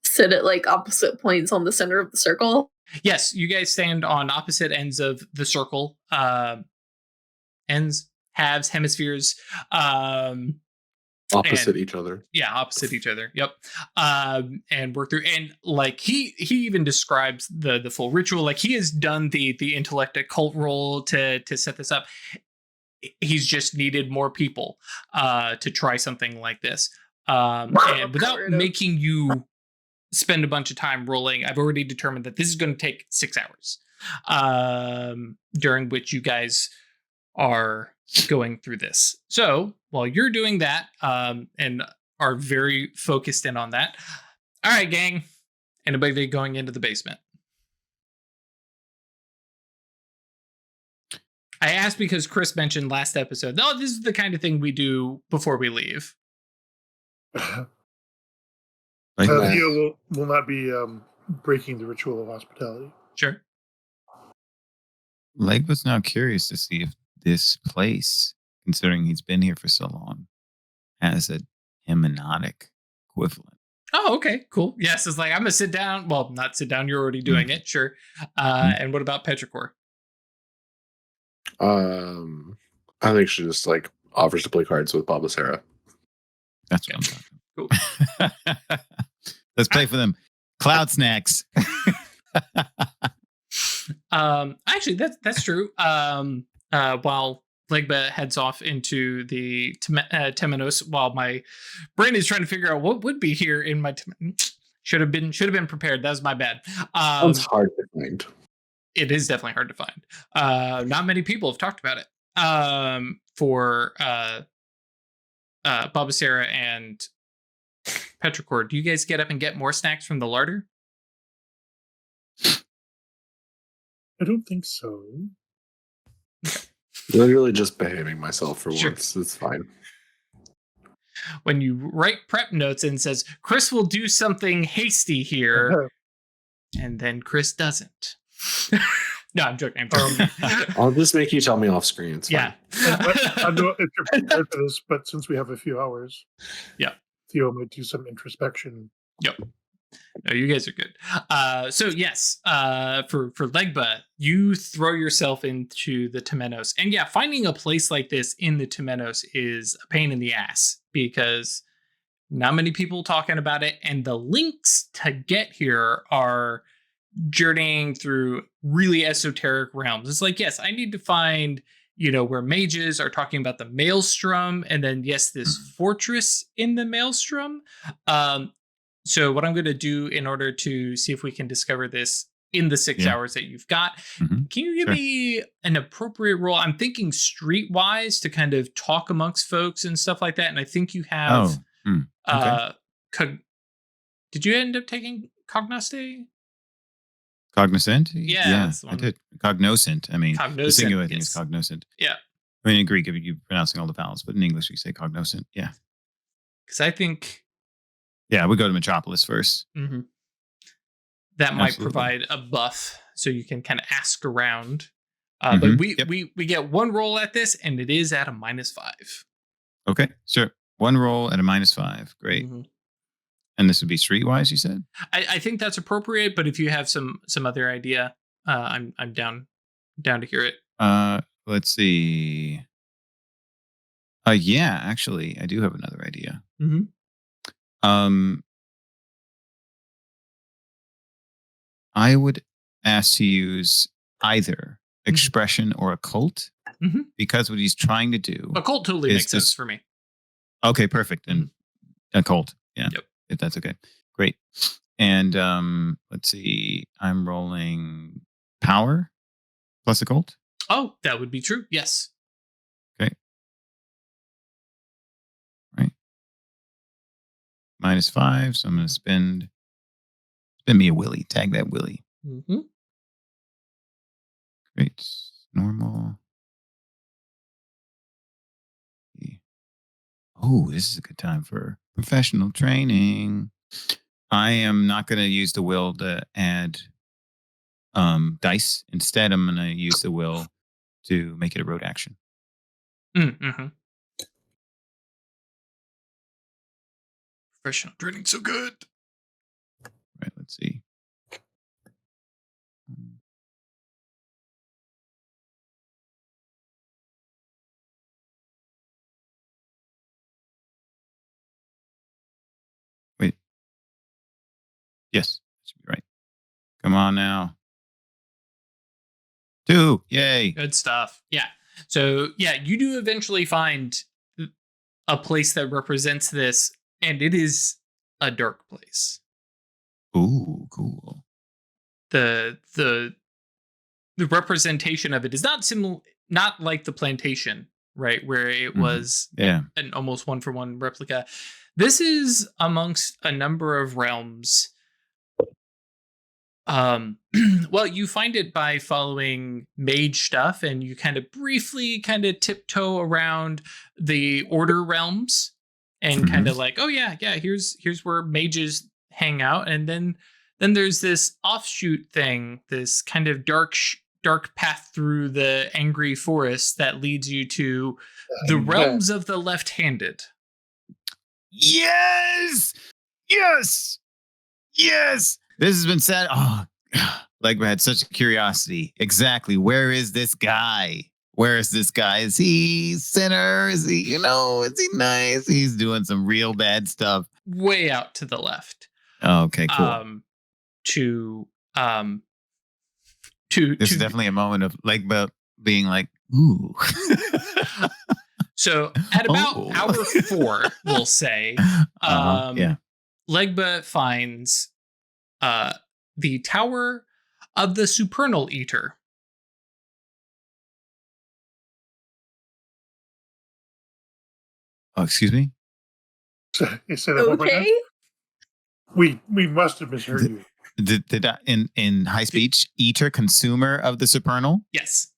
sit at like opposite points on the center of the circle? Yes, you guys stand on opposite ends of the circle, ends, halves, hemispheres, opposite each other. Yeah, opposite each other. Yep. And work through, and like he even describes the full ritual. Like, he has done the intellect occult roll to set this up. He's just needed more people to try something like this. And without making you spend a bunch of time rolling, I've already determined that this is going to take 6 hours, during which you guys are going through this. So while you're doing that, and are very focused in on that, all right, gang, anybody going into the basement? I asked because Chris mentioned last episode, no, this is the kind of thing we do before we leave. Theo will not be breaking the ritual of hospitality. Sure. Leg was now curious to see if this place, considering he's been here for so long, has a hypnotic equivalent. Oh, okay, cool. Yes, it's like, I'm gonna sit down. Well, not sit down. You're already doing it. Sure. And what about Petrichor? I think she just like offers to play cards with Baba Sarah. That's what I'm talking. Cool. Let's play for them. Cloud snacks. Actually, that's true. While Legba heads off into the Temenos, while my brain is trying to figure out what would be here in my should have been prepared. That was my bad. It's hard to find. It is definitely hard to find. Not many people have talked about it. For Baba Sarah and Petrichor, do you guys get up and get more snacks from the larder? I don't think so. Literally just behaving myself for Sure. once. It's fine. When you write prep notes and says, Chris will do something hasty here, and then Chris doesn't. No, I'm joking. I'll just make you tell me off screen. It's fine. I don't know if you're prepared for this, but since we have a few hours, Theo might do some introspection. Yep. No, you guys are good. So yes, for Legba, you throw yourself into the Temenos, and yeah, finding a place like this in the Temenos is a pain in the ass because not many people talking about it, and the links to get here are journeying through really esoteric realms. It's like, yes, I need to find, where mages are talking about the Maelstrom, and then yes, this fortress in the Maelstrom. So what I'm going to do in order to see if we can discover this in the 6 hours that you've got, can you give me an appropriate role? I'm thinking streetwise to kind of talk amongst folks and stuff like that. And I think you have, did you end up taking Cognosce? Cognizant? Yeah, I did. Cognoscent. I mean, the singular thing is cognoscent. Yeah. I mean, in Greek, you're pronouncing all the vowels, but in English, you say cognoscent. Yeah. Because I think... Yeah, we go to Metropolis first. Mm-hmm. That might provide a buff so you can kind of ask around. But we get one roll at this, and it is at a -5. Okay, sure. One roll at a -5. Great. Mm-hmm. And this would be streetwise, you said? I think that's appropriate, but if you have some other idea, I'm down to hear it. Let's see. Yeah, actually, I do have another idea. Mm-hmm. I would ask to use either expression or occult, because what he's trying to do... Occult totally makes sense for me. Okay, perfect. And occult, yeah. Yep. If that's okay. Great. And let's see. I'm rolling power plus occult. Oh, that would be true. Yes. -5, so I'm going to spin me a willy. Tag that willy. Mm-hmm. Great. Normal. Oh, this is a good time for professional training. I am not going to use the will to add dice. Instead, I'm going to use the will to make it a road action. Mm-hmm. Professional training, so good. Right, let's see. Wait. Yes, that should be right. Come on now. 2. Yay. Good stuff. Yeah. So, yeah, you do eventually find a place that represents this, and it is a dark place. Ooh, cool. The representation of it is not like the plantation, right, where it was an almost 1-for-1 replica. This is amongst a number of realms. Well, you find it by following mage stuff, and you kind of briefly tiptoe around the order realms, and kind of like, oh yeah, here's where mages hang out, and then there's this offshoot thing, this kind of dark path through the angry forest that leads you to the realms of the left-handed. Yes. This has been said. Oh, like we had such a curiosity. Exactly. Where is this guy? Is he sinner? Is he, is he nice? He's doing some real bad stuff. Way out to the left. Oh, okay, cool. This is definitely a moment of Legba being like, ooh. So at about hour 4, we'll say, Legba finds the Tower of the Supernal Eater. Oh, excuse me? You say that okay. We must have misheard you. Did I, in high speech, eater, consumer of the supernal? Yes.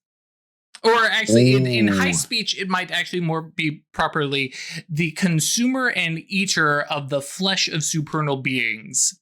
Or actually, in high speech, it might actually more be properly the consumer and eater of the flesh of supernal beings.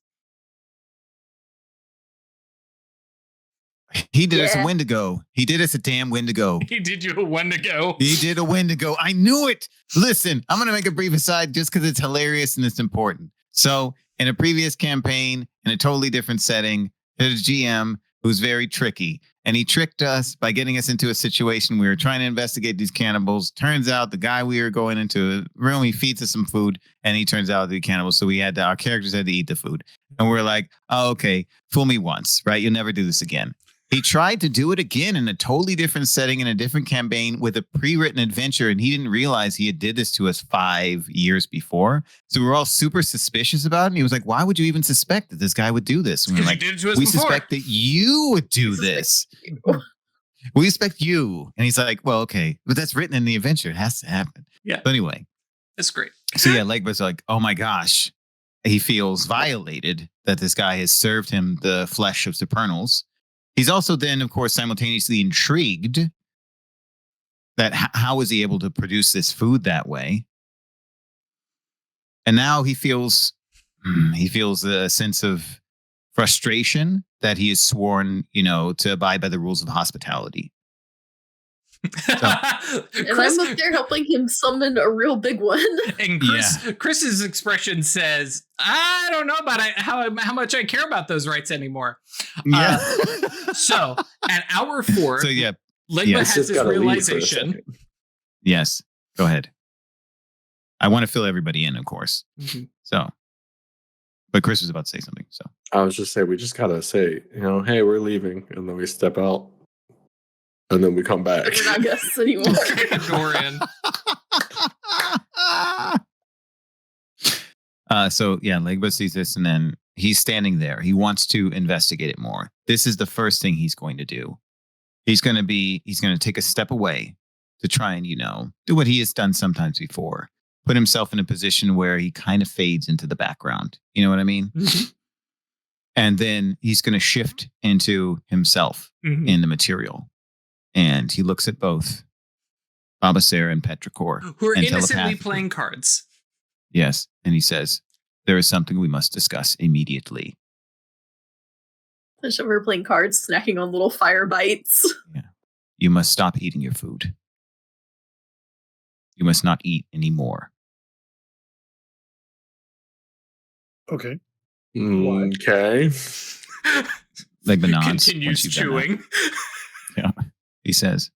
He did us a Wendigo. He did us a damn Wendigo. He did you a Wendigo. He did a Wendigo. I knew it. Listen, I'm going to make a brief aside just because it's hilarious and it's important. So in a previous campaign, in a totally different setting, there's a GM who's very tricky. And he tricked us by getting us into a situation. We were trying to investigate these cannibals. Turns out the guy we were going into a room, he feeds us some food, and he turns out to be cannibals. So our characters had to eat the food. And we're like, oh, okay, fool me once, right? You'll never do this again. He tried to do it again in a totally different setting, in a different campaign with a pre-written adventure, and he didn't realize he had did this to us 5 years before. So we were all super suspicious about it. And he was like, why would you even suspect that this guy would do this? And we were like, we suspect that you would do this. We suspect you. And he's like, well, okay, but that's written in the adventure. It has to happen. Yeah. But anyway. That's great. So yeah, Legba's like, oh my gosh. He feels violated that this guy has served him the flesh of supernals. He's also then, of course, simultaneously intrigued that how is he able to produce this food that way? And now he feels a sense of frustration that he has sworn, to abide by the rules of hospitality. And I'm up there helping him summon a real big one. And Chris's expression says, I don't know about how much I care about those rights anymore. Yeah. So at hour 4, Legba has this realization. Yes. Go ahead. I want to fill everybody in, of course. Mm-hmm. So, but Chris was about to say something. So I was just saying, we just gotta say, hey, we're leaving, and then we step out. And then we come back. We're not guests anymore. Dorian. So Legba sees this, and then he's standing there. He wants to investigate it more. This is the first thing he's going to do. He's going to take a step away to try and, do what he has done sometimes before. Put himself in a position where he kind of fades into the background. You know what I mean? Mhm. And then he's going to shift into himself Mhm. in the material. And he looks at both Babasair and Petrichor. Who are and innocently telepathically- playing cards. Yes. And he says, there is something we must discuss immediately. So we're playing cards, snacking on little fire bites. You must stop eating your food. You must not eat anymore. Okay. Okay. Like the nods. Continues once you've done that. chewing. He says.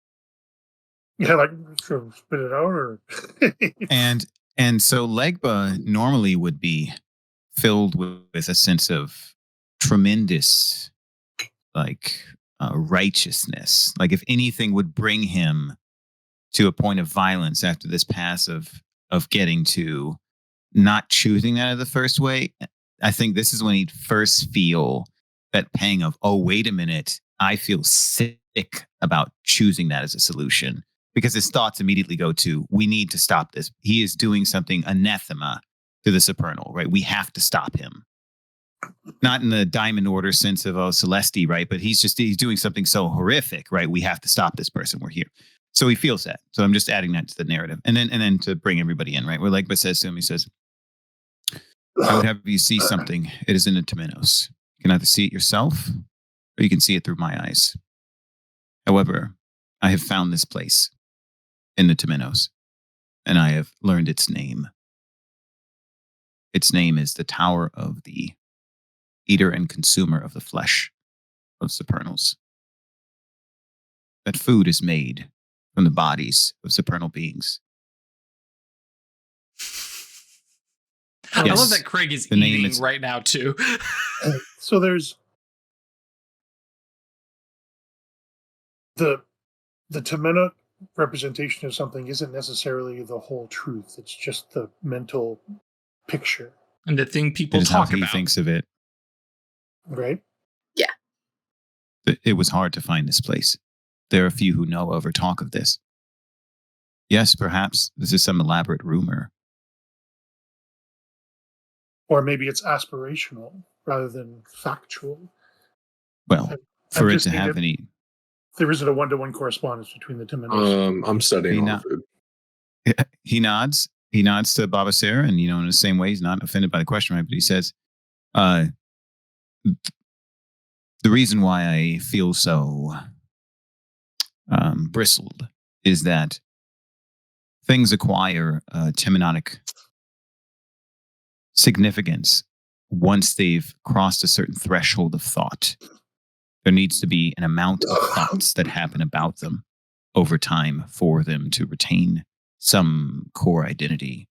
Yeah, like sort of spit it out, or And so Legba normally would be filled with a sense of tremendous, righteousness. Like if anything would bring him to a point of violence after this pass of getting to not choosing that in the first way, I think this is when he'd first feel that pang of, oh, wait a minute, I feel sick about choosing that as a solution. Because his thoughts immediately go to, we need to stop this. He is doing something anathema to the Supernal, right? We have to stop him. Not in the Diamond Order sense of, Celesti, right? But he's doing something so horrific, right? We have to stop this person. We're here. So he feels that. So I'm just adding that to the narrative. And then to bring everybody in, right? Where Legba says to him, he says, I would have you see something. It is in the Temenos. You can either see it yourself or you can see it through my eyes. However, I have found this place in the Temenos, and I have learned its name. Its name is the Tower of the Eater and Consumer of the Flesh of Supernals. That food is made from the bodies of supernal beings. I Yes. love that Craig is The name eating is- right now too. so there's the Temena representation of something isn't necessarily the whole truth. It's just the mental picture, And the thing It people is how talk he about. thinks of it. right? It was hard to find this place. There are few who know of or talk of this. Yes, perhaps this is some elaborate rumor. Or maybe it's aspirational rather than factual. Well, I for it just to think have it- any, There isn't a one-to-one correspondence between the Temenos. I'm studying He all not- the food. he nods. He nods to Baba Sarah, and in the same way, he's not offended by the question, right? But he says, "The reason why I feel so bristled is that things acquire temenotic significance once they've crossed a certain threshold of thought. There needs to be an amount of thoughts that happen about them over time for them to retain some core identity.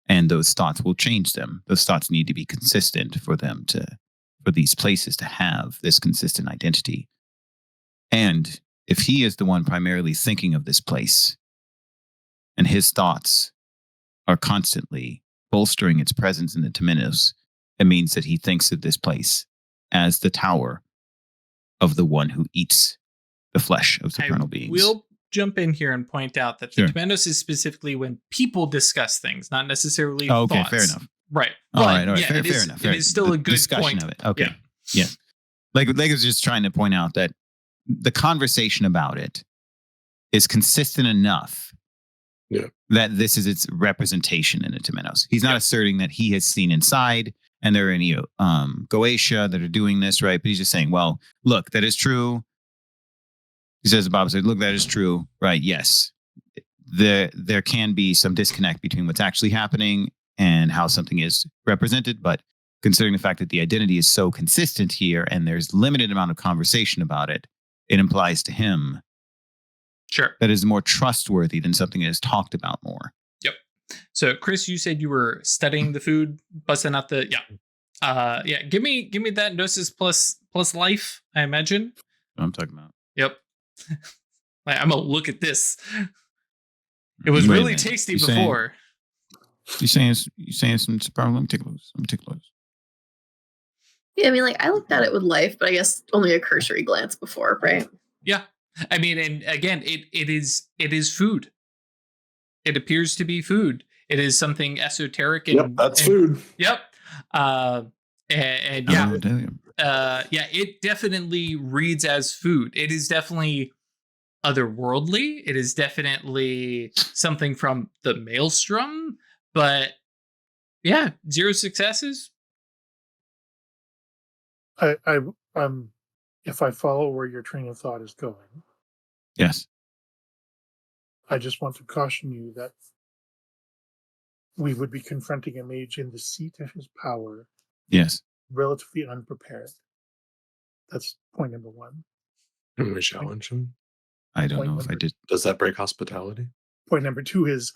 And those thoughts will change them. Those thoughts need to be consistent for these places to have this consistent identity. And if he is the one primarily thinking of this place, and his thoughts are constantly bolstering its presence in the Temenos, it means that he thinks of this place as the tower of the one who eats the flesh of supernal beings. We'll jump in here and point out that the Sure. Temenos is specifically when people discuss things, not necessarily Oh, okay, thoughts. fair enough. Right. All But, right, yeah, fair, it is- fair enough. It is still The a good discussion point. of it. Okay, Yeah. Like is just trying to point out that the conversation about it is consistent enough that this is its representation in the Temenos. He's not asserting that he has seen inside and there are any Goche that are doing this, right? But he's just saying, well, look, that is true. He says, Bob said, look, that is true, right? Yes. There can be some disconnect between what's actually happening and how something is represented, but considering the fact that the identity is so consistent here and there's limited amount of conversation about it, it implies to him Sure. that is more trustworthy than something that is talked about more. So, Chris, you said you were studying the food, busting out the Give me that gnosis plus life. I imagine. What I'm talking about. Yep. I'm gonna look at this. It was Wait a really minute. tasty You saying- before. You saying some problem? Let me take a look. Yeah, I mean, like, I looked at it with life, but I guess only a cursory glance before, right? Yeah. I mean, and again, it is food. It appears to be food. It is something esoteric and Yep, that's food. Yep. And yeah, Oh, damn. yeah, it definitely reads as food. It is definitely otherworldly. It is definitely something from the maelstrom, but yeah, 0 successes. If I follow where your train of thought is going, Yes. I just want to caution you that we would be confronting a mage in the seat of his power, Yes. relatively unprepared. That's point number one. Can we challenge him? I don't Point know if I number- did. Does that break hospitality? Point number two is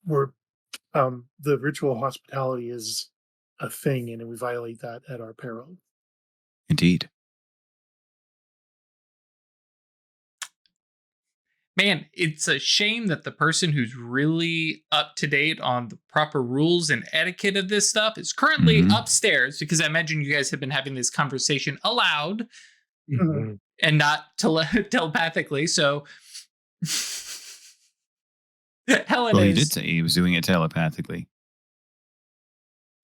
the ritual hospitality is a thing, and we violate that at our peril. Indeed. Man, it's a shame that the person who's really up to date on the proper rules and etiquette of this stuff is currently Mhm. upstairs, because I imagine you guys have been having this conversation aloud Mhm. and not telepathically. So Helen Well, he is. did say he was doing it telepathically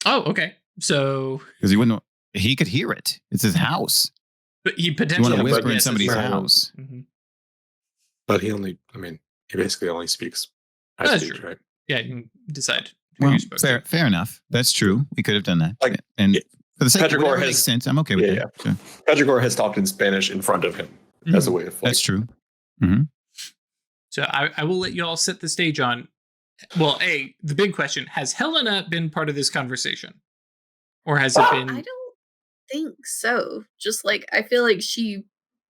Oh, okay. So, because he wouldn't. He could hear it. It's his house. but he You want potentially to but whisper in yes, somebody's it's- house. Mhm. But he basically only speaks as That's speech, true. right? Yeah, you can decide who Well, you're supposed to. fair enough. That's true. We could have done that. Like, and yeah, for the sake of Petricor whatever has- makes sense, I'm okay with Yeah, that. Sure. Petricor has talked in Spanish in front of him as a way of like, That's true. So I will let you all set the stage on. Well, the big question: has Helena been part of this conversation, or has it been? I don't think so. Just like I feel like she.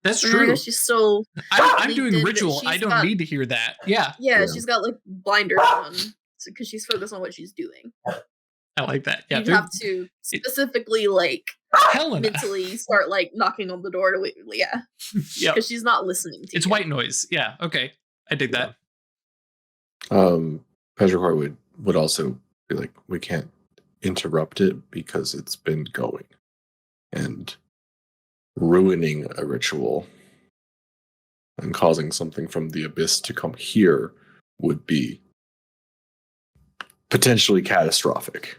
That's I true. guess she's still. I'm leaked doing in, but ritual. I she's don't got- need to hear that. Yeah, Yeah, Yeah. she's got like blinders on because she's focused on what she's doing. I like that. Yeah, You'd have to specifically like Helena. mentally start like knocking on the door to Yeah, because she's not listening to it's you. white noise. Yeah, okay, I dig that. Petricor would also be like, we can't interrupt it because it's been going. And ruining a ritual and causing something from the abyss to come here would be potentially catastrophic.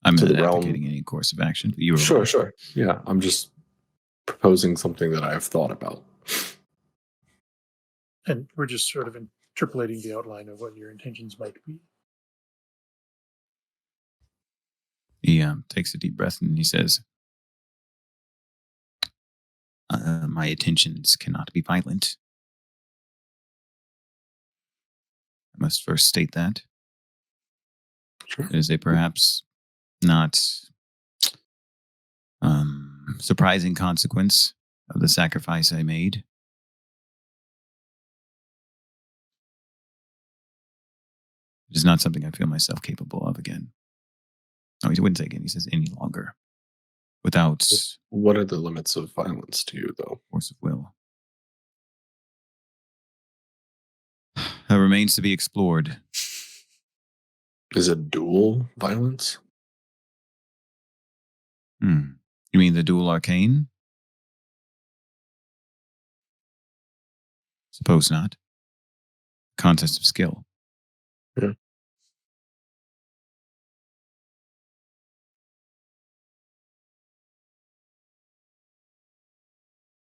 I'm To not the realm. advocating any course of action. But you were Sure. Yeah, I'm just proposing something that I've thought about. And we're just sort of interpolating the outline of what your intentions might be. He takes a deep breath and he says, my intentions cannot be violent. I must first state that. Sure. It is a perhaps not surprising consequence of the sacrifice I made. It is not something I feel myself capable of again. No, he wouldn't say again. He says any longer. Without What are the limits of violence to you, though? force of will. That remains to be explored. Is it dual violence? You mean the dual arcane? Suppose not. Contest of skill. Yeah.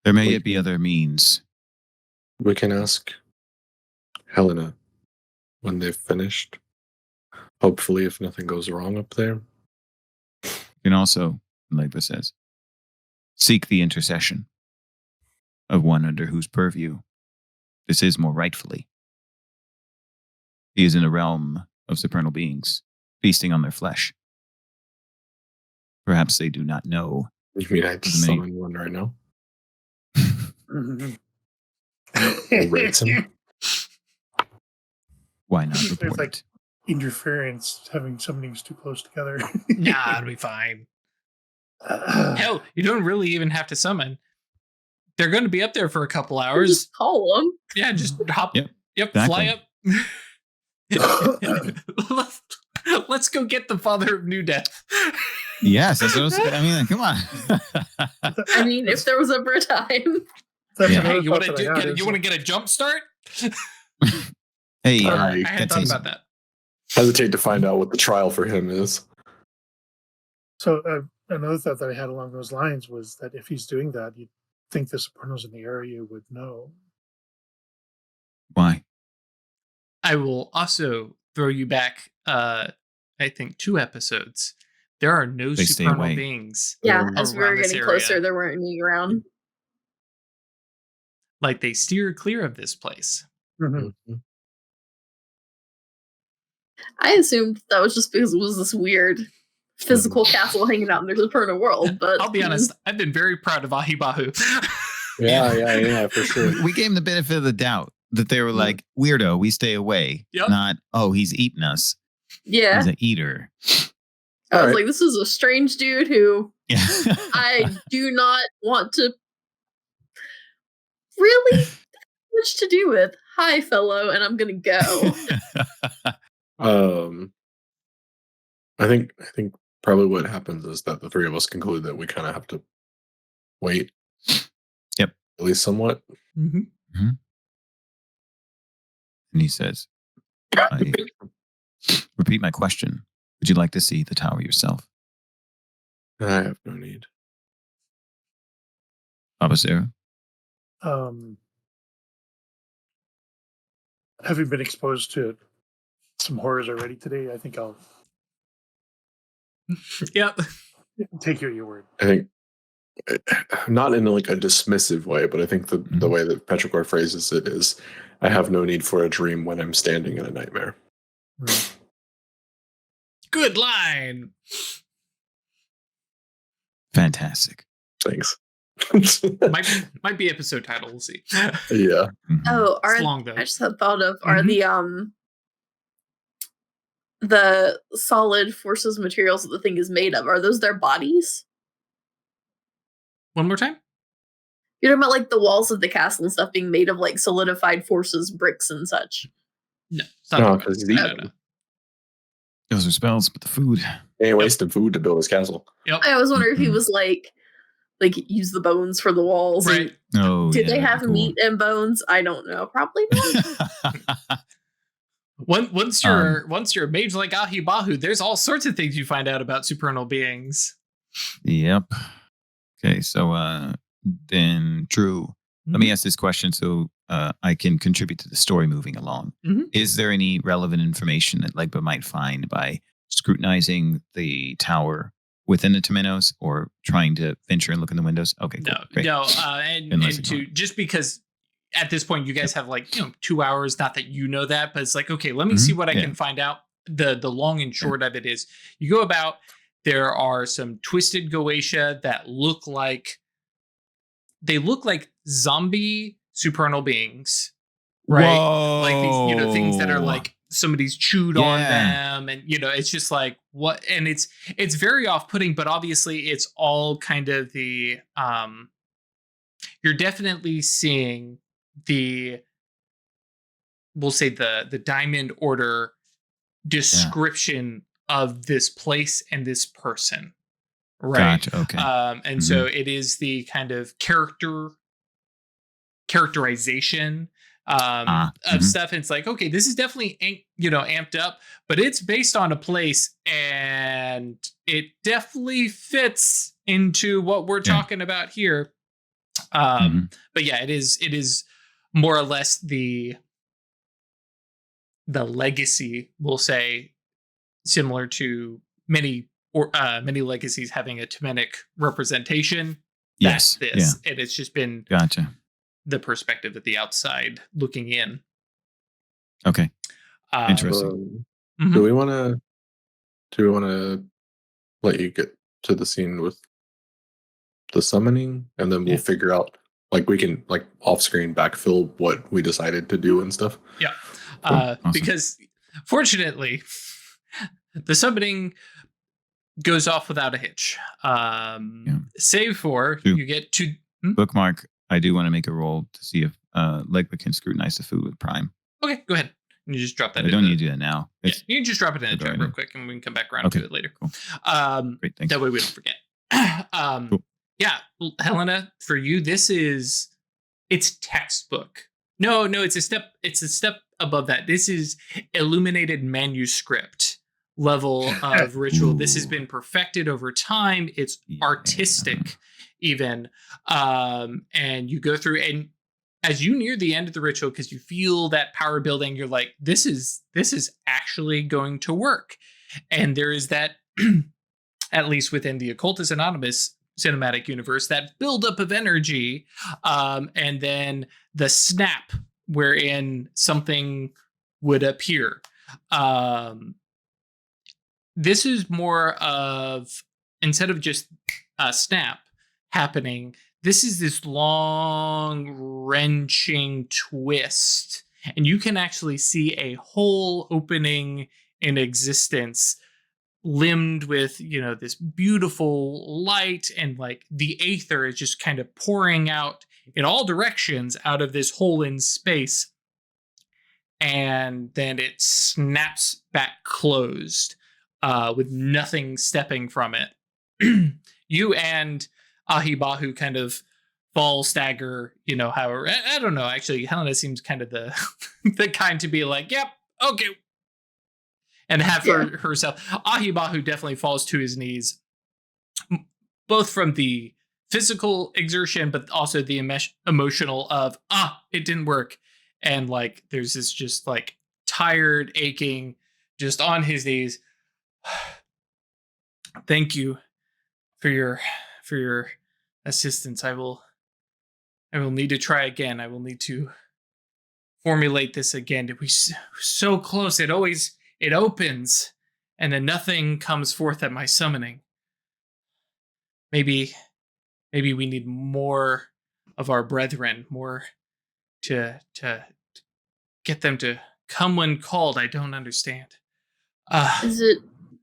There may yet be other means. We can ask Helena when they've finished. Hopefully, if nothing goes wrong up there. You can also, Legba says, seek the intercession of one under whose purview this is more rightfully. He is in a realm of supernal beings, feasting on their flesh. Perhaps they do not know. You mean I just Me. summon one right now? Rates him. Why not There's report like it? interference having summonings too close together. Nah, it'll be fine. Hell, you don't really even have to summon. They're going to be up there for a couple hours. Just call them. Yeah, just hop. Yep, Yep, exactly. fly up. Let's go get the father of New Death. Yes, that's what I was saying. I mean, come on. I mean, if there was ever a time. That's Yeah. another Hey, you want thought to that I had is, get a jump start? Hey, I I hadn't thought about that. hesitate to find out what the trial for him is. So another thought that I had along those lines was that if he's doing that, you'd think the Sopranos in the area would know. why? I will also throw you back, I think 2 episodes. There are no They stay supernal away. beings. Yeah, Um, as we were around this getting area. closer, there weren't any around. Like they steer clear of this place. Mhm. I assumed that was just because it was this weird physical castle hanging out in the supernal world, but I'll be honest, I've been very proud of Ahibahu. Yeah, for sure. We gave him the benefit of the doubt that they were like, weirdo, we stay away. Yep. Not, oh, he's eating us. yeah, He's an eater. I was Alright. like, this is a strange dude who Yeah. I do not want to really have much to do with. Hi, fellow, and I'm gonna go. I think probably what happens is that the three of us conclude that we kind of have to wait. Yep. At least somewhat. Mm-hmm. And he says, I repeat my question. Would you like to see the tower yourself? I have no need. Papa Sarah? Having been exposed to some horrors already today, I think I'll Yep. take your word. I think not in like a dismissive way, but I think the way that Petrichor phrases it is, I have no need for a dream when I'm standing in a nightmare. Good line. Fantastic. Thanks. Might be episode title. We'll see. Yeah. Oh, It's long though. I just had thought of are Mhm. the solid forces materials that the thing is made of, are those their bodies? One more time. You're talking about like the walls of the castle and stuff being made of like solidified forces, bricks and such. No, it's not No, the- because he's no, eating. no. Those are spells, but the food. He ain't wasting food to build his castle. Yep. I always wonder if he Mhm. was like use the bones for the walls. Right. And Oh, did yeah, they that'd have be cool. meat and bones? I don't know. Probably not. Once you're a mage like Ahibahu, there's all sorts of things you find out about supernal beings. Yep. Okay, so then Drew, let me ask this question so I can contribute to the story moving along. Mhm. Is there any relevant information that Legba might find by scrutinizing the tower within the Temenos or trying to venture and look in the windows? Okay, cool. No, Great. no, and Unless and you to just because at this point you guys have 2 hours. Not that you know that, but it's like, okay, let me see what I Yeah. can find out. The long and short of it is, you go about. There are some twisted Goetia that look like zombie supernal beings, right? Whoa. Like these, things that are like somebody's chewed on Yeah. them, and it's just like what, and it's very off-putting, but obviously it's all kind of the you're definitely seeing we'll say the Diamond Order description of this place and this person, right? Gotcha. Okay. And so it is the kind of characterization of stuff. And it's like, okay, this is definitely amped up, but it's based on a place, and it definitely fits into what we're talking about here. But yeah, it is more or less the legacy, we'll say, similar to many legacies having a Temenic representation. That's Yes. this. And it's just been Gotcha. the perspective at the outside looking in. Okay. Interesting. Do we want to let you get to the scene with the summoning, and then we'll figure out, like, we can off screen backfill what we decided to do and stuff? Yeah. Awesome. Because fortunately, the summoning goes off without a hitch. Save for True. you get to Bookmark. I do want to make a roll to see if Legba can scrutinize the food with Prime. Okay, go ahead. You just drop that. I don't need to do that now. Yeah, you can just drop it in the chat real quick, and we can come back around to it later. Cool. Great, thanks. That way we don't forget. Cool. Yeah, Helena, for you, it's textbook. No, it's a step above that. This is illuminated manuscript level of ritual. This has been perfected over time. It's artistic, even. And you go through, and as you near the end of the ritual, because you feel that power building, you're like, this is actually going to work. And there is that, at least within the Occultist Anonymous cinematic universe, that buildup of energy, and then the snap wherein something would appear. This is more of, instead of just a snap happening, this is this long, wrenching twist. And you can actually see a whole opening in existence, limbed with, this beautiful light, and like the aether is just kind of pouring out in all directions out of this hole in space. And then it snaps back closed, with nothing stepping from it. You and Ahibahu kind of fall, stagger, however, I don't know. Actually, Helena seems kind of the kind to be like, yep, okay. And have herself. Ahibahu definitely falls to his knees, both from the physical exertion, but also the emotional of, it didn't work. And like, there's this just like tired, aching, just on his knees. Thank you for your assistance. I will need to try again. I will need to formulate this again. We're so close. It opens, and then nothing comes forth at my summoning. Maybe we need more of our brethren, more to get them to come when called. I don't understand.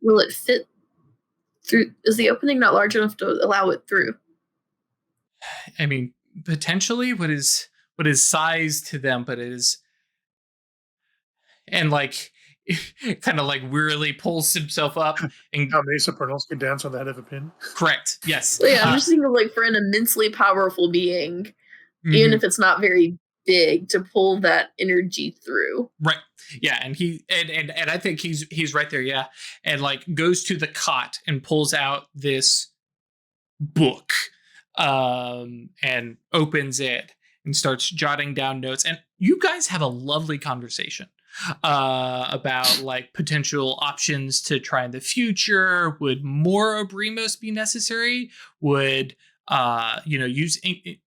Will it fit through? Is the opening not large enough to allow it through? I mean, potentially. What is size to them, but it is, and like, kind of like wearily pulls himself up, and how many sopranos can dance on the head of a pin? Correct. Yes. So yeah, I'm just thinking of like, for an immensely powerful being, even if it's not very big, to pull that energy through. Right. Yeah, and and I think he's right there. Yeah, and like goes to the cot and pulls out this book, and opens it and starts jotting down notes. And you guys have a lovely conversation about like potential options to try in the future. Would more Obrimos be necessary? Would use,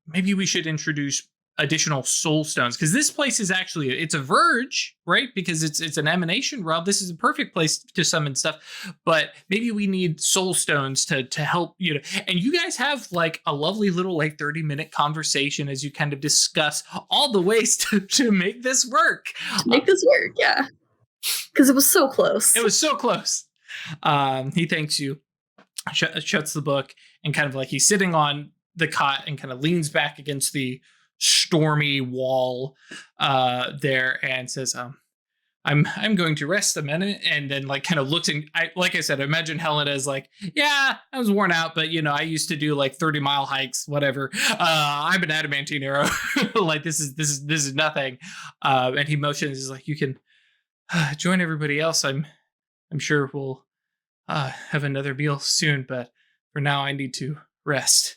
maybe we should introduce additional soul stones, because this place is actually, it's a verge, right? Because it's an emanation realm. This is a perfect place to summon stuff, but maybe we need soul stones to help, and you guys have like a lovely little like 30-minute conversation as you kind of discuss all the ways to make this work. Yeah, because it was so close. He thanks you, shuts the book, and kind of like he's sitting on the cot and kind of leans back against the stormy wall there, and says, I'm going to rest a minute, and then like kind of looks, and like I said, I imagine Helena is like, yeah, I was worn out, but I used to do like 30-mile hikes, whatever. I'm an adamantine arrow. Like this is nothing. And he motions, is like, you can join everybody else. I'm sure we'll have another meal soon, but for now I need to rest.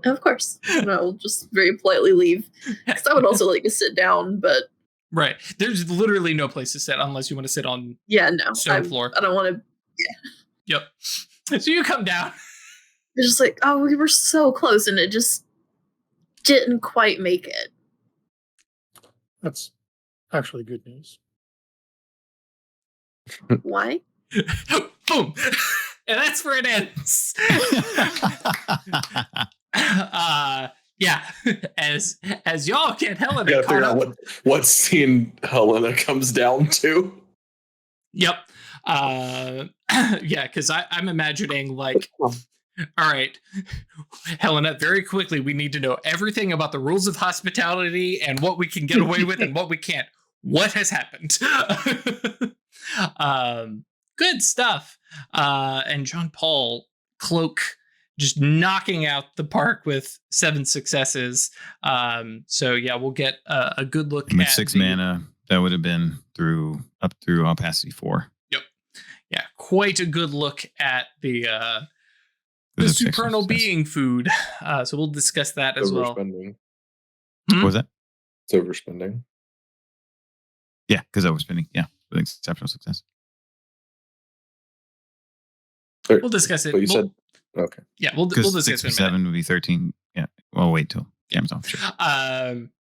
Of course. I'll just very politely leave, because I would also like to sit down, but right, there's literally no place to sit unless you want to sit on stone floor. I don't want to. Yep. So you come down. It's just like, we were so close, and it just didn't quite make it. That's actually good news. Why? Boom. And that's where it ends. Yeah, as y'all get Helena, gotta figure out what scene Helena comes down to. Yep. Yeah, because I'm imagining like, all right, Helena, very quickly we need to know everything about the rules of hospitality and what we can get away with and what we can't. what has happened. Good stuff. And John Paul Cloak just knocking out the park with 7 successes. So yeah, we'll get a good look With at 6 mana, that would have been up through opacity 4. Yep. Yeah, quite a good look at the With a 6 supernal success. being food. So we'll discuss that as well. Overspending. What was that? It's overspending. Yeah, because overspending. Yeah, with exceptional success. We'll discuss it. But you We'll- said okay. Yeah, we'll Because discuss 6 it or in a minute. 7 would be 13. Yeah. Well, wait till game's on. Sure.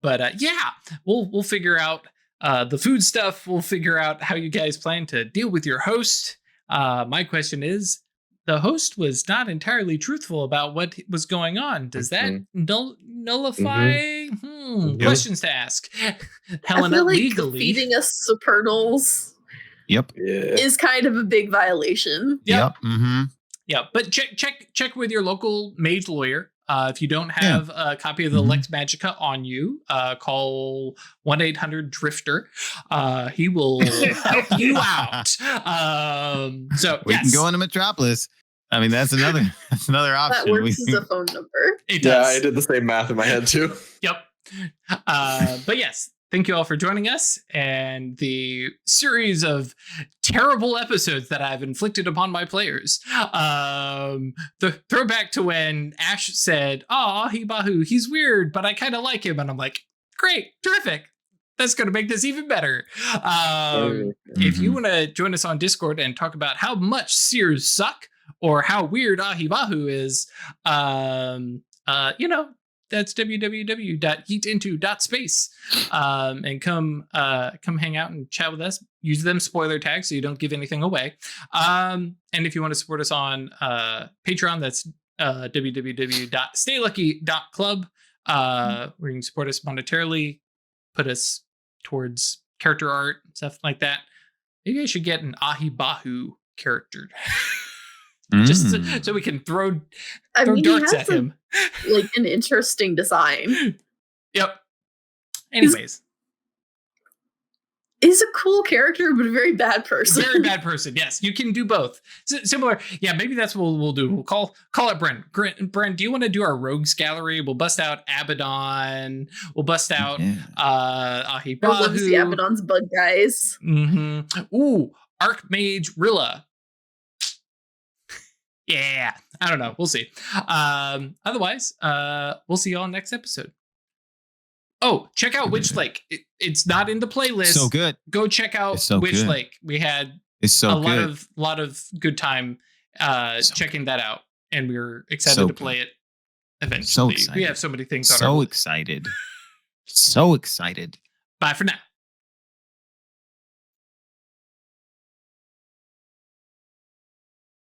But yeah, we'll figure out the food stuff. We'll figure out how you guys plan to deal with your host. My question is, the host was not entirely truthful about what was going on. Does that nullify Yep. questions to ask? I Helena, feel like legally. feeding us supernals Yep. Yeah. is kind of a big violation. Yep. Mm-hmm. Yeah, but check with your local mage lawyer. If you don't have a copy of the Mhm. Lex Magica on you, call 1-800-DRIFTER. He will help you out. So We yes, can go into Metropolis. I mean, that's another That option. works as a phone number. it Yeah, does. I did the same math in my head too. Yep. But yes, thank you all for joining us and the series of terrible episodes that I've inflicted upon my players. The throwback to when Ash said, "Oh, Ahibahu, he's weird, but I kind of like him," and I'm like, "Great, terrific. That's going to make this even better." If you want to join us on Discord and talk about how much Seers suck or how weird Ahibahu is, that's www.eatinto.space. And come hang out and chat with us. Use them spoiler tags so you don't give anything away. And if you want to support us on Patreon, that's www.staylucky.club, where you can support us monetarily, put us towards character art, stuff like that. Maybe I should get an Ahibahu character. Just so we can throw I mean, he darts has at him. like an interesting design. Yep. Anyways, He's a cool character, but a very bad person. very bad person. Yes, you can do both. Similar. Yeah, maybe that's what we'll do. We'll call it Bren. Bren, do you want to do our rogues gallery? We'll bust out Abaddon. We'll bust out Ahibahu. I love to see Abaddon's bug guys. Mm-hmm. Ooh, Archmage Rilla. Yeah, I don't know. We'll see. Otherwise, we'll see y'all next episode. Oh, check out Witch Lake. It's not in the playlist. So good. Go check out Witch Lake. We had It's so good. lot of good time checking that out, and we were excited So to play it eventually. So excited. We have so many things on So our excited. So excited. Bye for now.